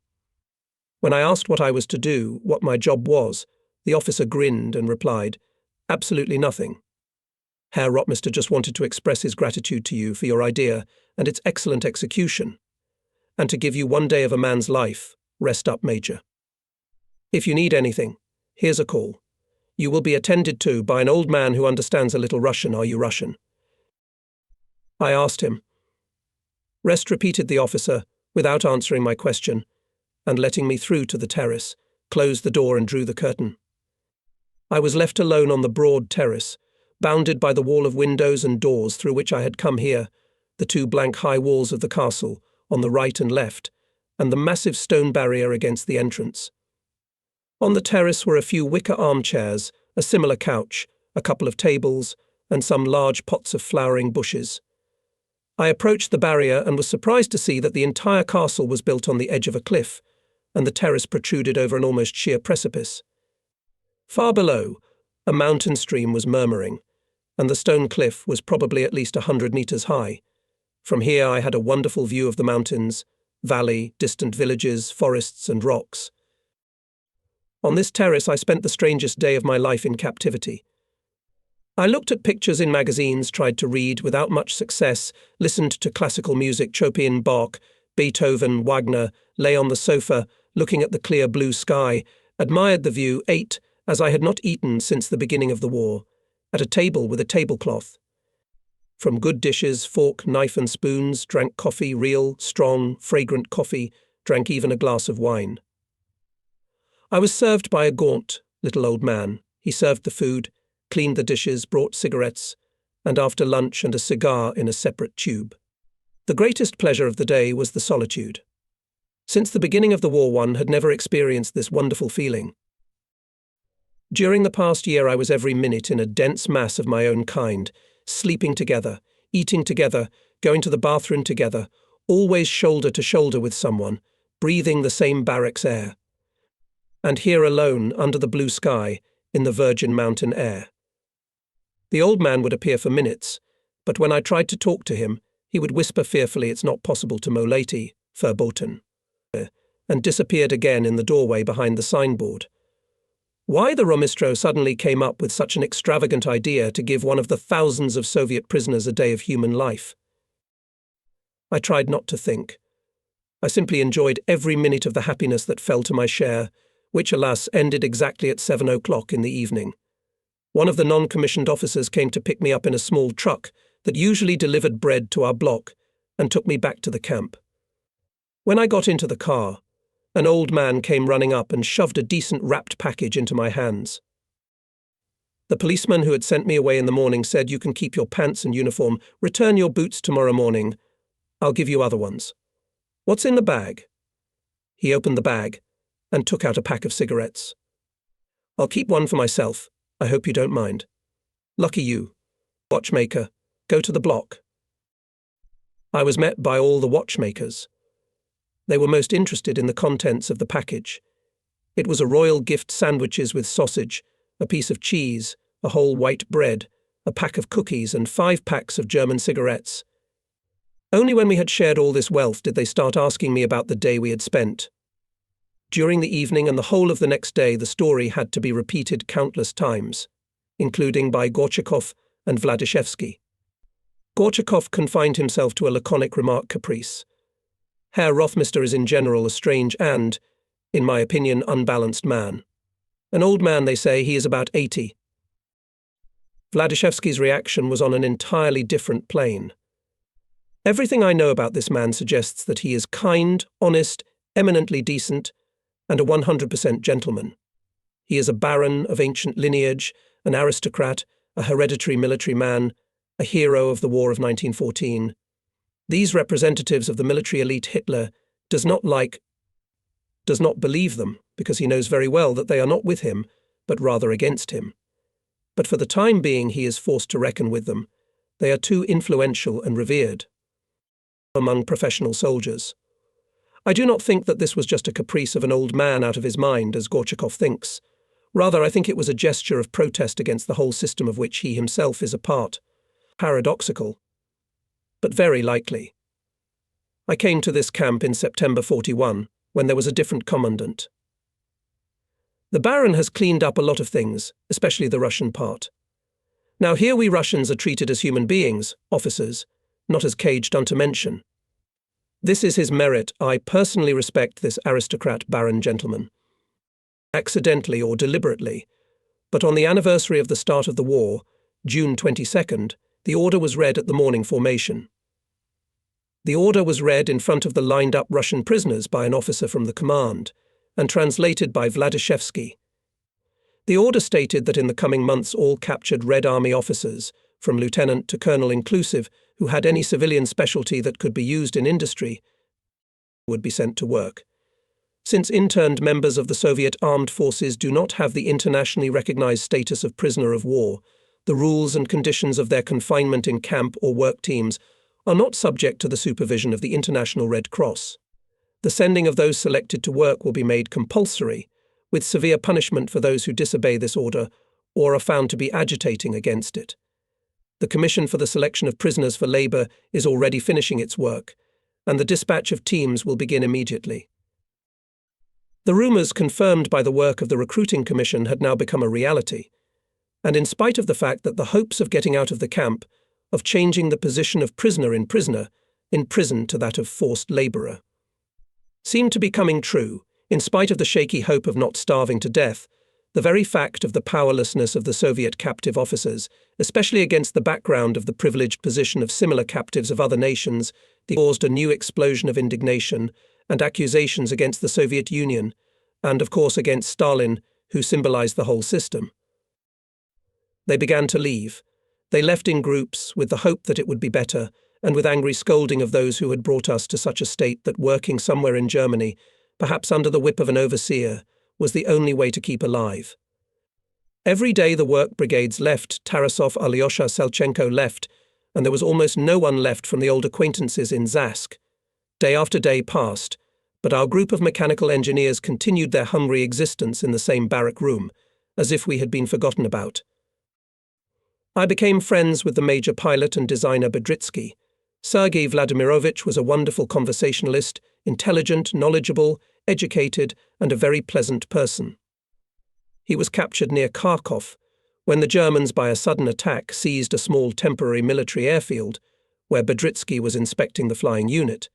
When I asked what I was to do, what my job was, the officer grinned and replied, "Absolutely nothing. Herr Rotmister just wanted to express his gratitude to you for your idea and its excellent execution, and to give you 1 day of a man's life. Rest up, Major. If you need anything, here's a call. You will be attended to by an old man who understands a little Russian. Are you Russian?" I asked him. Rest, repeated the officer, without answering my question, and letting me through to the terrace, closed the door and drew the curtain. I was left alone on the broad terrace, bounded by the wall of windows and doors through which I had come here, the 2 blank high walls of the castle, on the right and left, and the massive stone barrier against the entrance. On the terrace were a few wicker armchairs, a similar couch, a couple of tables, and some large pots of flowering bushes. I approached the barrier and was surprised to see that the entire castle was built on the edge of a cliff, and the terrace protruded over an almost sheer precipice. Far below, a mountain stream was murmuring, and the stone cliff was probably at least 100 meters high. From here I had a wonderful view of the mountains, valley, distant villages, forests, and rocks. On this terrace I spent the strangest day of my life in captivity. I looked at pictures in magazines, tried to read without much success, listened to classical music, Chopin, Bach, Beethoven, Wagner, lay on the sofa, looking at the clear blue sky, admired the view, ate, as I had not eaten since the beginning of the war, at a table with a tablecloth. From good dishes, fork, knife and spoons, drank coffee, real, strong, fragrant coffee, drank even a glass of wine. I was served by a gaunt, little old man. He served the food, cleaned the dishes, brought cigarettes, and after lunch and a cigar in a separate tube. The greatest pleasure of the day was the solitude. Since the beginning of the war, one had never experienced this wonderful feeling. During the past year, I was every minute in a dense mass of my own kind, sleeping together, eating together, going to the bathroom together, always shoulder to shoulder with someone, breathing the same barracks air. And here alone, under the blue sky, in the virgin mountain air. The old man would appear for minutes, but when I tried to talk to him, he would whisper fearfully, "It's not possible to molati, verboten," and disappeared again in the doorway behind the signboard. Why the Romistro suddenly came up with such an extravagant idea to give one of the thousands of Soviet prisoners a day of human life? I tried not to think. I simply enjoyed every minute of the happiness that fell to my share, which, alas, ended exactly at 7 o'clock in the evening. One of the non-commissioned officers came to pick me up in a small truck that usually delivered bread to our block and took me back to the camp. When I got into the car, an old man came running up and shoved a decent wrapped package into my hands. The policeman who had sent me away in the morning said, "You can keep your pants and uniform. Return your boots tomorrow morning. I'll give you other ones. What's in the bag?" He opened the bag and took out a pack of cigarettes. "I'll keep one for myself. I hope you don't mind. Lucky you. Watchmaker, go to the block." I was met by all the watchmakers. They were most interested in the contents of the package. It was a royal gift: sandwiches with sausage, a piece of cheese, a whole white bread, a pack of cookies, and 5 packs of German cigarettes. Only when we had shared all this wealth did they start asking me about the day we had spent. During the evening and the whole of the next day, the story had to be repeated countless times, including by Gorchakov and Vladishshevski. Gorchakov confined himself to a laconic remark: caprice. Herr Rothmister is in general a strange and, in my opinion, unbalanced man. An old man, they say. He is about 80. Vladishshevski's reaction was on an entirely different plane. Everything I know about this man suggests that he is kind, honest, eminently decent, and a 100% gentleman. He is a baron of ancient lineage, an aristocrat, a hereditary military man, a hero of the War of 1914. These representatives of the military elite Hitler does not believe them, because he knows very well that they are not with him, but rather against him. But for the time being he is forced to reckon with them. They are too influential and revered among professional soldiers. I do not think that this was just a caprice of an old man out of his mind, as Gorchakov thinks. Rather, I think it was a gesture of protest against the whole system of which he himself is a part. Paradoxical, but very likely. I came to this camp in September 41, when there was a different commandant. The Baron has cleaned up a lot of things, especially the Russian part. Now here we Russians are treated as human beings, officers, not as caged unto mention. This is his merit. I personally respect this aristocrat Baron gentleman. Accidentally or deliberately, but on the anniversary of the start of the war, June 22nd, the order was read at the morning formation. The order was read in front of the lined-up Russian prisoners by an officer from the command, and translated by Vladishshevski. The order stated that in the coming months all captured Red Army officers, from lieutenant to colonel inclusive, who had any civilian specialty that could be used in industry, would be sent to work. Since interned members of the Soviet armed forces do not have the internationally recognized status of prisoner of war, the rules and conditions of their confinement in camp or work teams are not subject to the supervision of the International Red Cross. The sending of those selected to work will be made compulsory, with severe punishment for those who disobey this order or are found to be agitating against it. The Commission for the Selection of Prisoners for Labour is already finishing its work, and the dispatch of teams will begin immediately. The rumours confirmed by the work of the Recruiting Commission had now become a reality. And in spite of the fact that the hopes of getting out of the camp, of changing the position of prisoner in prison to that of forced labourer, seemed to be coming true, in spite of the shaky hope of not starving to death, the very fact of the powerlessness of the Soviet captive officers, especially against the background of the privileged position of similar captives of other nations, caused a new explosion of indignation and accusations against the Soviet Union, and of course against Stalin, who symbolized the whole system. They began to leave. They left in groups, with the hope that it would be better, and with angry scolding of those who had brought us to such a state that working somewhere in Germany, perhaps under the whip of an overseer, was the only way to keep alive. Every day the work brigades left, Tarasov, Alyosha, Selchenko left, and there was almost no one left from the old acquaintances in Zask. Day after day passed, but our group of mechanical engineers continued their hungry existence in the same barrack room, as if we had been forgotten about. I became friends with the major pilot and designer Bitki. Sergei Vladimirovich was a wonderful conversationalist, intelligent, knowledgeable, educated, and a very pleasant person. He was captured near Kharkov, when the Germans by a sudden attack seized a small temporary military airfield, where Bitki was inspecting the flying unit.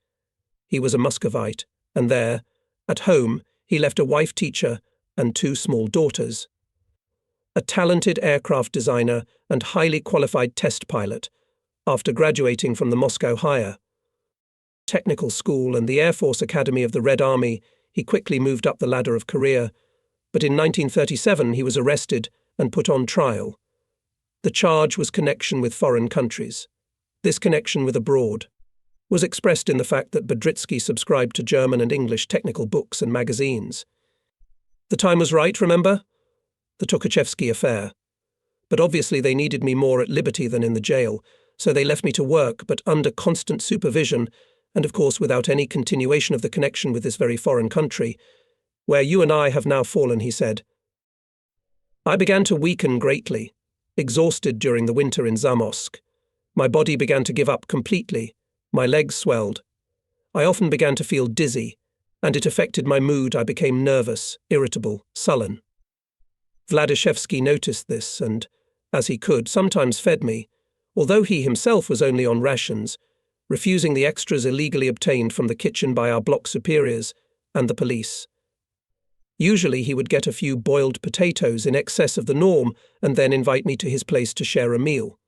He was a Muscovite, and there, at home, he left a wife teacher and 2 small daughters. A talented aircraft designer and highly qualified test pilot, after graduating from the Moscow Higher Technical School and the Air Force Academy of the Red Army, he quickly moved up the ladder of career, but in 1937 he was arrested and put on trial. The charge was connection with foreign countries. This connection with abroad was expressed in the fact that Bitki subscribed to German and English technical books and magazines. The time was right, remember? The Tukhachevsky affair. But obviously they needed me more at liberty than in the jail, so they left me to work, but under constant supervision, and of course without any continuation of the connection with this very foreign country, where you and I have now fallen, he said. I began to weaken greatly, exhausted during the winter in Zamosk. My body began to give up completely. My legs swelled. I often began to feel dizzy, and it affected my mood. I became nervous, irritable, sullen. Vladishshevski noticed this and, as he could, sometimes fed me, although he himself was only on rations, refusing the extras illegally obtained from the kitchen by our block superiors and the police. Usually he would get a few boiled potatoes in excess of the norm and then invite me to his place to share a meal.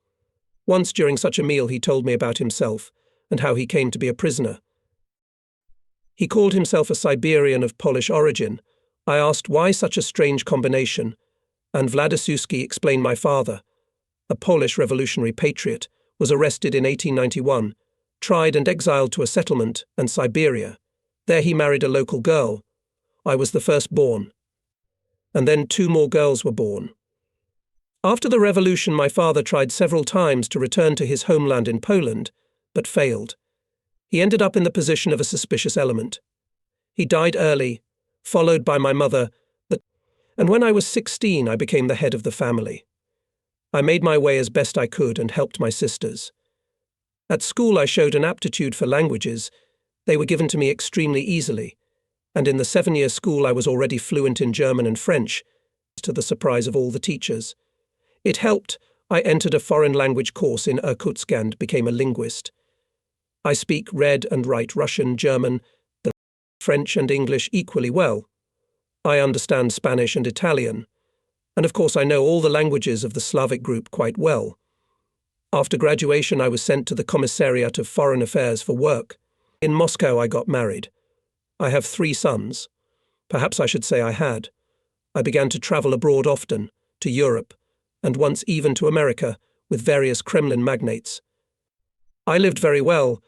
Once during such a meal he told me about himself and how he came to be a prisoner. He called himself a Siberian of Polish origin. I asked why such a strange combination, and Vladishshevski explained my father, a Polish revolutionary patriot, was arrested in 1891, tried and exiled to a settlement and Siberia. There he married a local girl. I was the firstborn. And then 2 more girls were born. After the revolution, my father tried several times to return to his homeland in Poland, but failed. He ended up in the position of a suspicious element. He died early, followed by my mother, and when I was 16 I became the head of the family. I made my way as best I could and helped my sisters. At school I showed an aptitude for languages. They were given to me extremely easily, and in the 7-year school I was already fluent in German and French, to the surprise of all the teachers. It helped. I entered a foreign language course in Irkutsk and became a linguist. I speak, read and write Russian, German, French and English equally well. I understand Spanish and Italian, and of course I know all the languages of the Slavic group quite well. After graduation I was sent to the Commissariat of Foreign Affairs for work. In Moscow I got married. I have 3 sons. Perhaps I should say I had. I began to travel abroad often, to Europe, and once even to America, with various Kremlin magnates. I lived very well.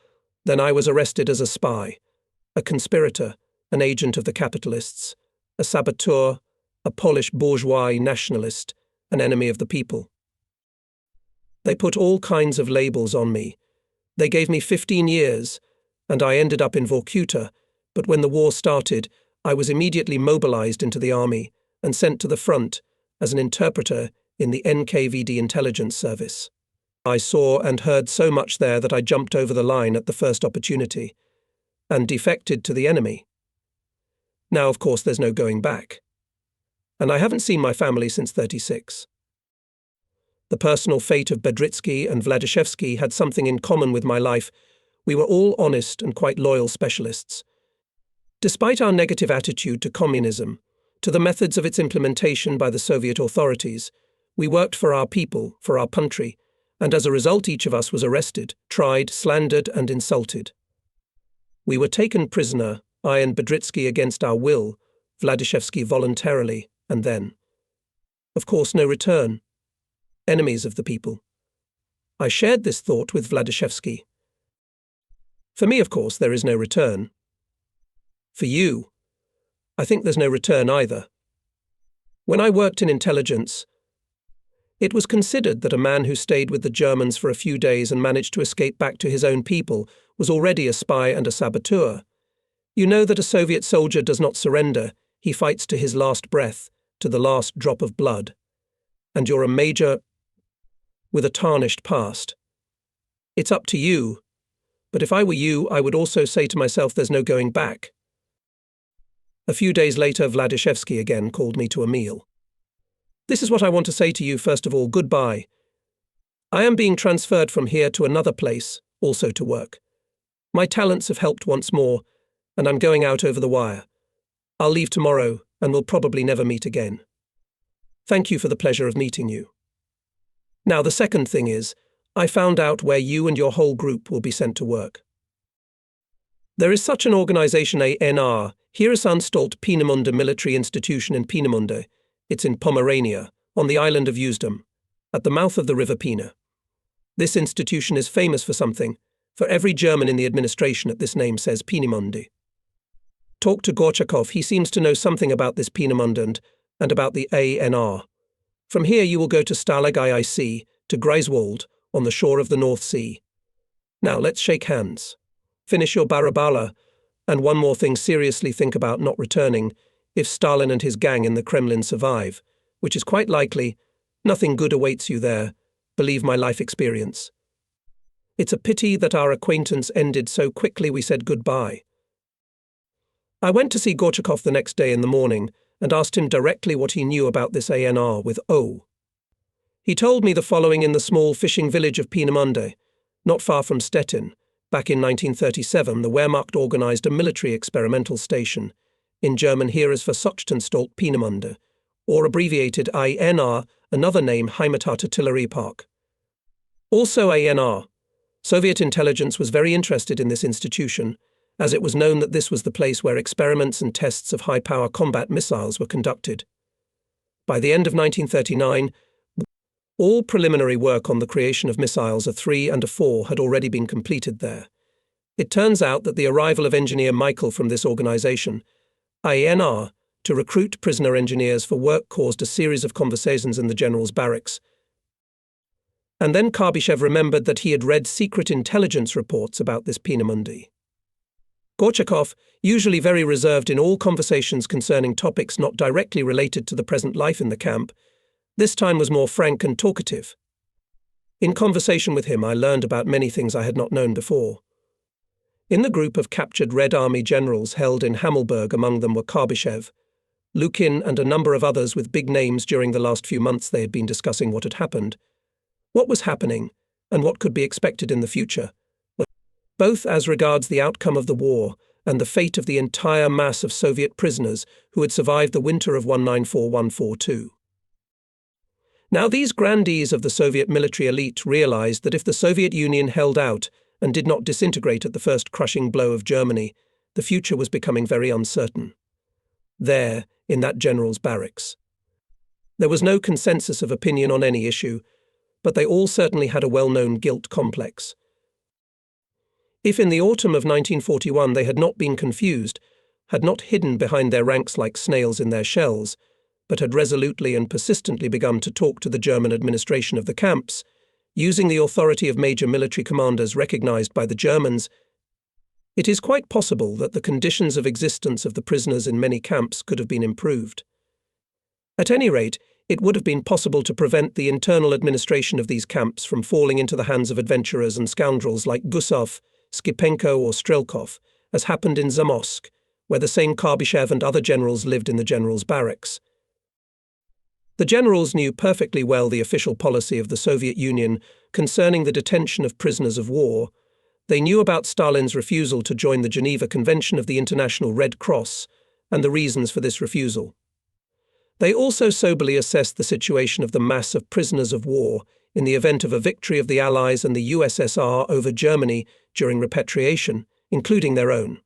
Then I was arrested as a spy, a conspirator, an agent of the capitalists, a saboteur, a Polish bourgeois nationalist, an enemy of the people. They put all kinds of labels on me. They gave me 15 years, and I ended up in Vorkuta, but when the war started, I was immediately mobilized into the army and sent to the front as an interpreter in the NKVD intelligence service. I saw and heard so much there that I jumped over the line at the first opportunity and defected to the enemy. Now, of course, there's no going back. And I haven't seen my family since '36. The personal fate of Bedritsky and Vladishshevski had something in common with my life. We were all honest and quite loyal specialists. Despite our negative attitude to communism, to the methods of its implementation by the Soviet authorities, we worked for our people, for our country, and as a result each of us was arrested, tried, slandered and insulted. We were taken prisoner, I and Bedritsky against our will, Vladishshevski voluntarily, and then, of course, no return. Enemies of the people. I shared this thought with Vladishshevski. For me, of course, there is no return. For you, I think there's no return either. When I worked in intelligence, it was considered that a man who stayed with the Germans for a few days and managed to escape back to his own people was already a spy and a saboteur. You know that a Soviet soldier does not surrender, he fights to his last breath, to the last drop of blood. And you're a major with a tarnished past. It's up to you, but if I were you, I would also say to myself there's no going back. A few days later, Vladishshevski again called me to a meal. This is what I want to say to you. First of all, goodbye. I am being transferred from here to another place, also to work. My talents have helped once more, and I'm going out over the wire. I'll leave tomorrow, and we'll probably never meet again. Thank you for the pleasure of meeting you. Now, the second thing is, I found out where you and your whole group will be sent to work. There is such an organization, ANR, Heeresanstalt Peenemünde Military Institution in Peenemünde. It's in Pomerania, on the island of Usedom, at the mouth of the River Peene. This institution is famous for something, for every German in the administration at this name says Peenemünde. Talk to Gorchakov, he seems to know something about this Peenemünde and about the ANR. From here you will go to Stalag IIC, to Greifswald, on the shore of the North Sea. Now let's shake hands. Finish your barabala, and one more thing, seriously think about not returning if Stalin and his gang in the Kremlin survive, which is quite likely. Nothing good awaits you there, believe my life experience. It's a pity that our acquaintance ended so quickly. We said goodbye. I went to see Gorchakov the next day in the morning and asked him directly what he knew about this ANR with O. He told me the following: in the small fishing village of Peenemünde, not far from Stettin, back in 1937, the Wehrmacht organized a military experimental station, in German Heeresversuchtenstalt Peenemünde, or abbreviated ANR, another name Heimatartillerie-Park. Also ANR. Soviet intelligence was very interested in this institution, as it was known that this was the place where experiments and tests of high-power combat missiles were conducted. By the end of 1939, all preliminary work on the creation of missiles A3 and A4 had already been completed there. It turns out that the arrival of engineer Michael from this organization, ANR, to recruit prisoner engineers for work caused a series of conversations in the general's barracks. And then Karbyshev remembered that he had read secret intelligence reports about this Peenemünde. Gorchakov, usually very reserved in all conversations concerning topics not directly related to the present life in the camp, this time was more frank and talkative. In conversation with him, I learned about many things I had not known before. In the group of captured Red Army generals held in Hamelberg, among them were Karbyshev, Lukin and a number of others with big names. During the last few months they had been discussing what had happened, what was happening, and what could be expected in the future, both as regards the outcome of the war and the fate of the entire mass of Soviet prisoners who had survived the winter of 1941-42. Now these grandees of the Soviet military elite realized that if the Soviet Union held out and did not disintegrate at the first crushing blow of Germany, the future was becoming very uncertain. There, in that general's barracks, there was no consensus of opinion on any issue, but they all certainly had a well-known guilt complex. If in the autumn of 1941 they had not been confused, had not hidden behind their ranks like snails in their shells, but had resolutely and persistently begun to talk to the German administration of the camps, using the authority of major military commanders recognized by the Germans, it is quite possible that the conditions of existence of the prisoners in many camps could have been improved. At any rate, it would have been possible to prevent the internal administration of these camps from falling into the hands of adventurers and scoundrels like Gusov, Skipenko or Strelkov, as happened in Zamosk, where the same Karbyshev and other generals lived in the general's barracks. The generals knew perfectly well the official policy of the Soviet Union concerning the detention of prisoners of war. They knew about Stalin's refusal to join the Geneva Convention of the International Red Cross and the reasons for this refusal. They also soberly assessed the situation of the mass of prisoners of war in the event of a victory of the Allies and the USSR over Germany during repatriation, including their own.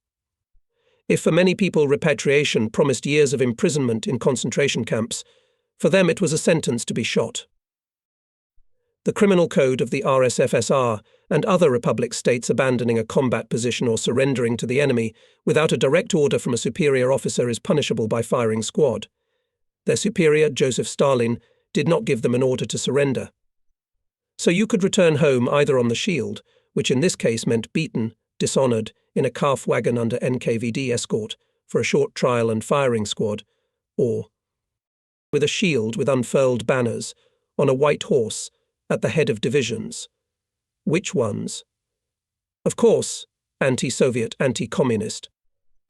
If for many people repatriation promised years of imprisonment in concentration camps, for them it was a sentence to be shot. The criminal code of the RSFSR and other republic states abandoning a combat position or surrendering to the enemy without a direct order from a superior officer is punishable by firing squad. Their superior, Joseph Stalin, did not give them an order to surrender. So you could return home either on the shield, which in this case meant beaten, dishonored, in a calf wagon under NKVD escort for a short trial and firing squad, or with a shield with unfurled banners, on a white horse, at the head of divisions. Which ones? Of course, anti-Soviet, anti-communist.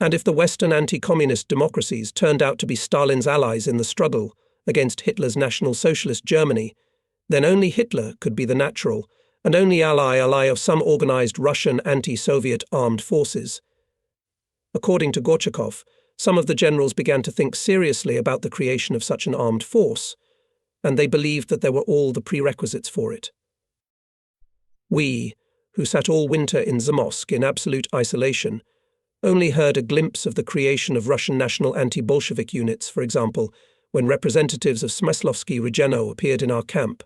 And if the Western anti-communist democracies turned out to be Stalin's allies in the struggle against Hitler's National Socialist Germany, then only Hitler could be the natural and only ally of some organized Russian anti-Soviet armed forces. According to Gorchakov, some of the generals began to think seriously about the creation of such an armed force, and they believed that there were all the prerequisites for it. We, who sat all winter in Zamosk in absolute isolation, only heard a glimpse of the creation of Russian national anti-Bolshevik units, for example, when representatives of Smyslovsky Regeno appeared in our camp.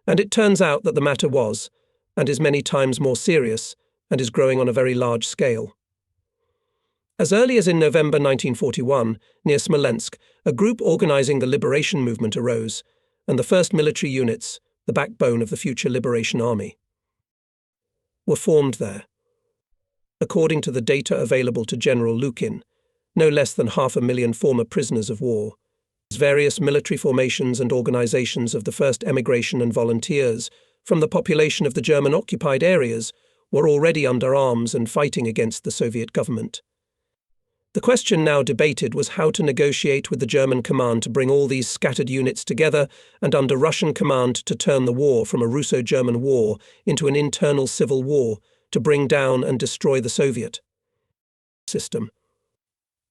And it turns out that the matter was, and is many times more serious, and is growing on a very large scale. As early as in November 1941, near Smolensk, a group organizing the liberation movement arose, and the first military units, the backbone of the future Liberation Army, were formed there. According to the data available to General Lukin, no less than 500,000 former prisoners of war, various military formations and organizations of the first emigration and volunteers from the population of the German-occupied areas were already under arms and fighting against the Soviet government. The question now debated was how to negotiate with the German command to bring all these scattered units together and under Russian command to turn the war from a Russo-German war into an internal civil war to bring down and destroy the Soviet system.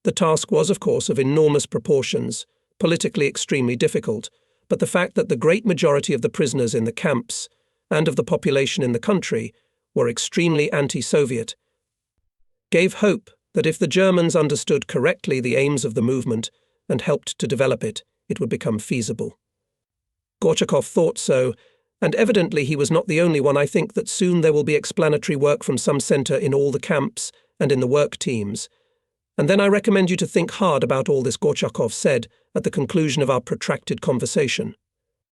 The task was, of course, of enormous proportions, politically extremely difficult, but the fact that the great majority of the prisoners in the camps and of the population in the country were extremely anti-Soviet gave hope that if the Germans understood correctly the aims of the movement and helped to develop it, it would become feasible. Gorchakov thought so, and evidently he was not the only one. I think that soon there will be explanatory work from some center in all the camps and in the work teams. And then I recommend you to think hard about all this Gorchakov said at the conclusion of our protracted conversation.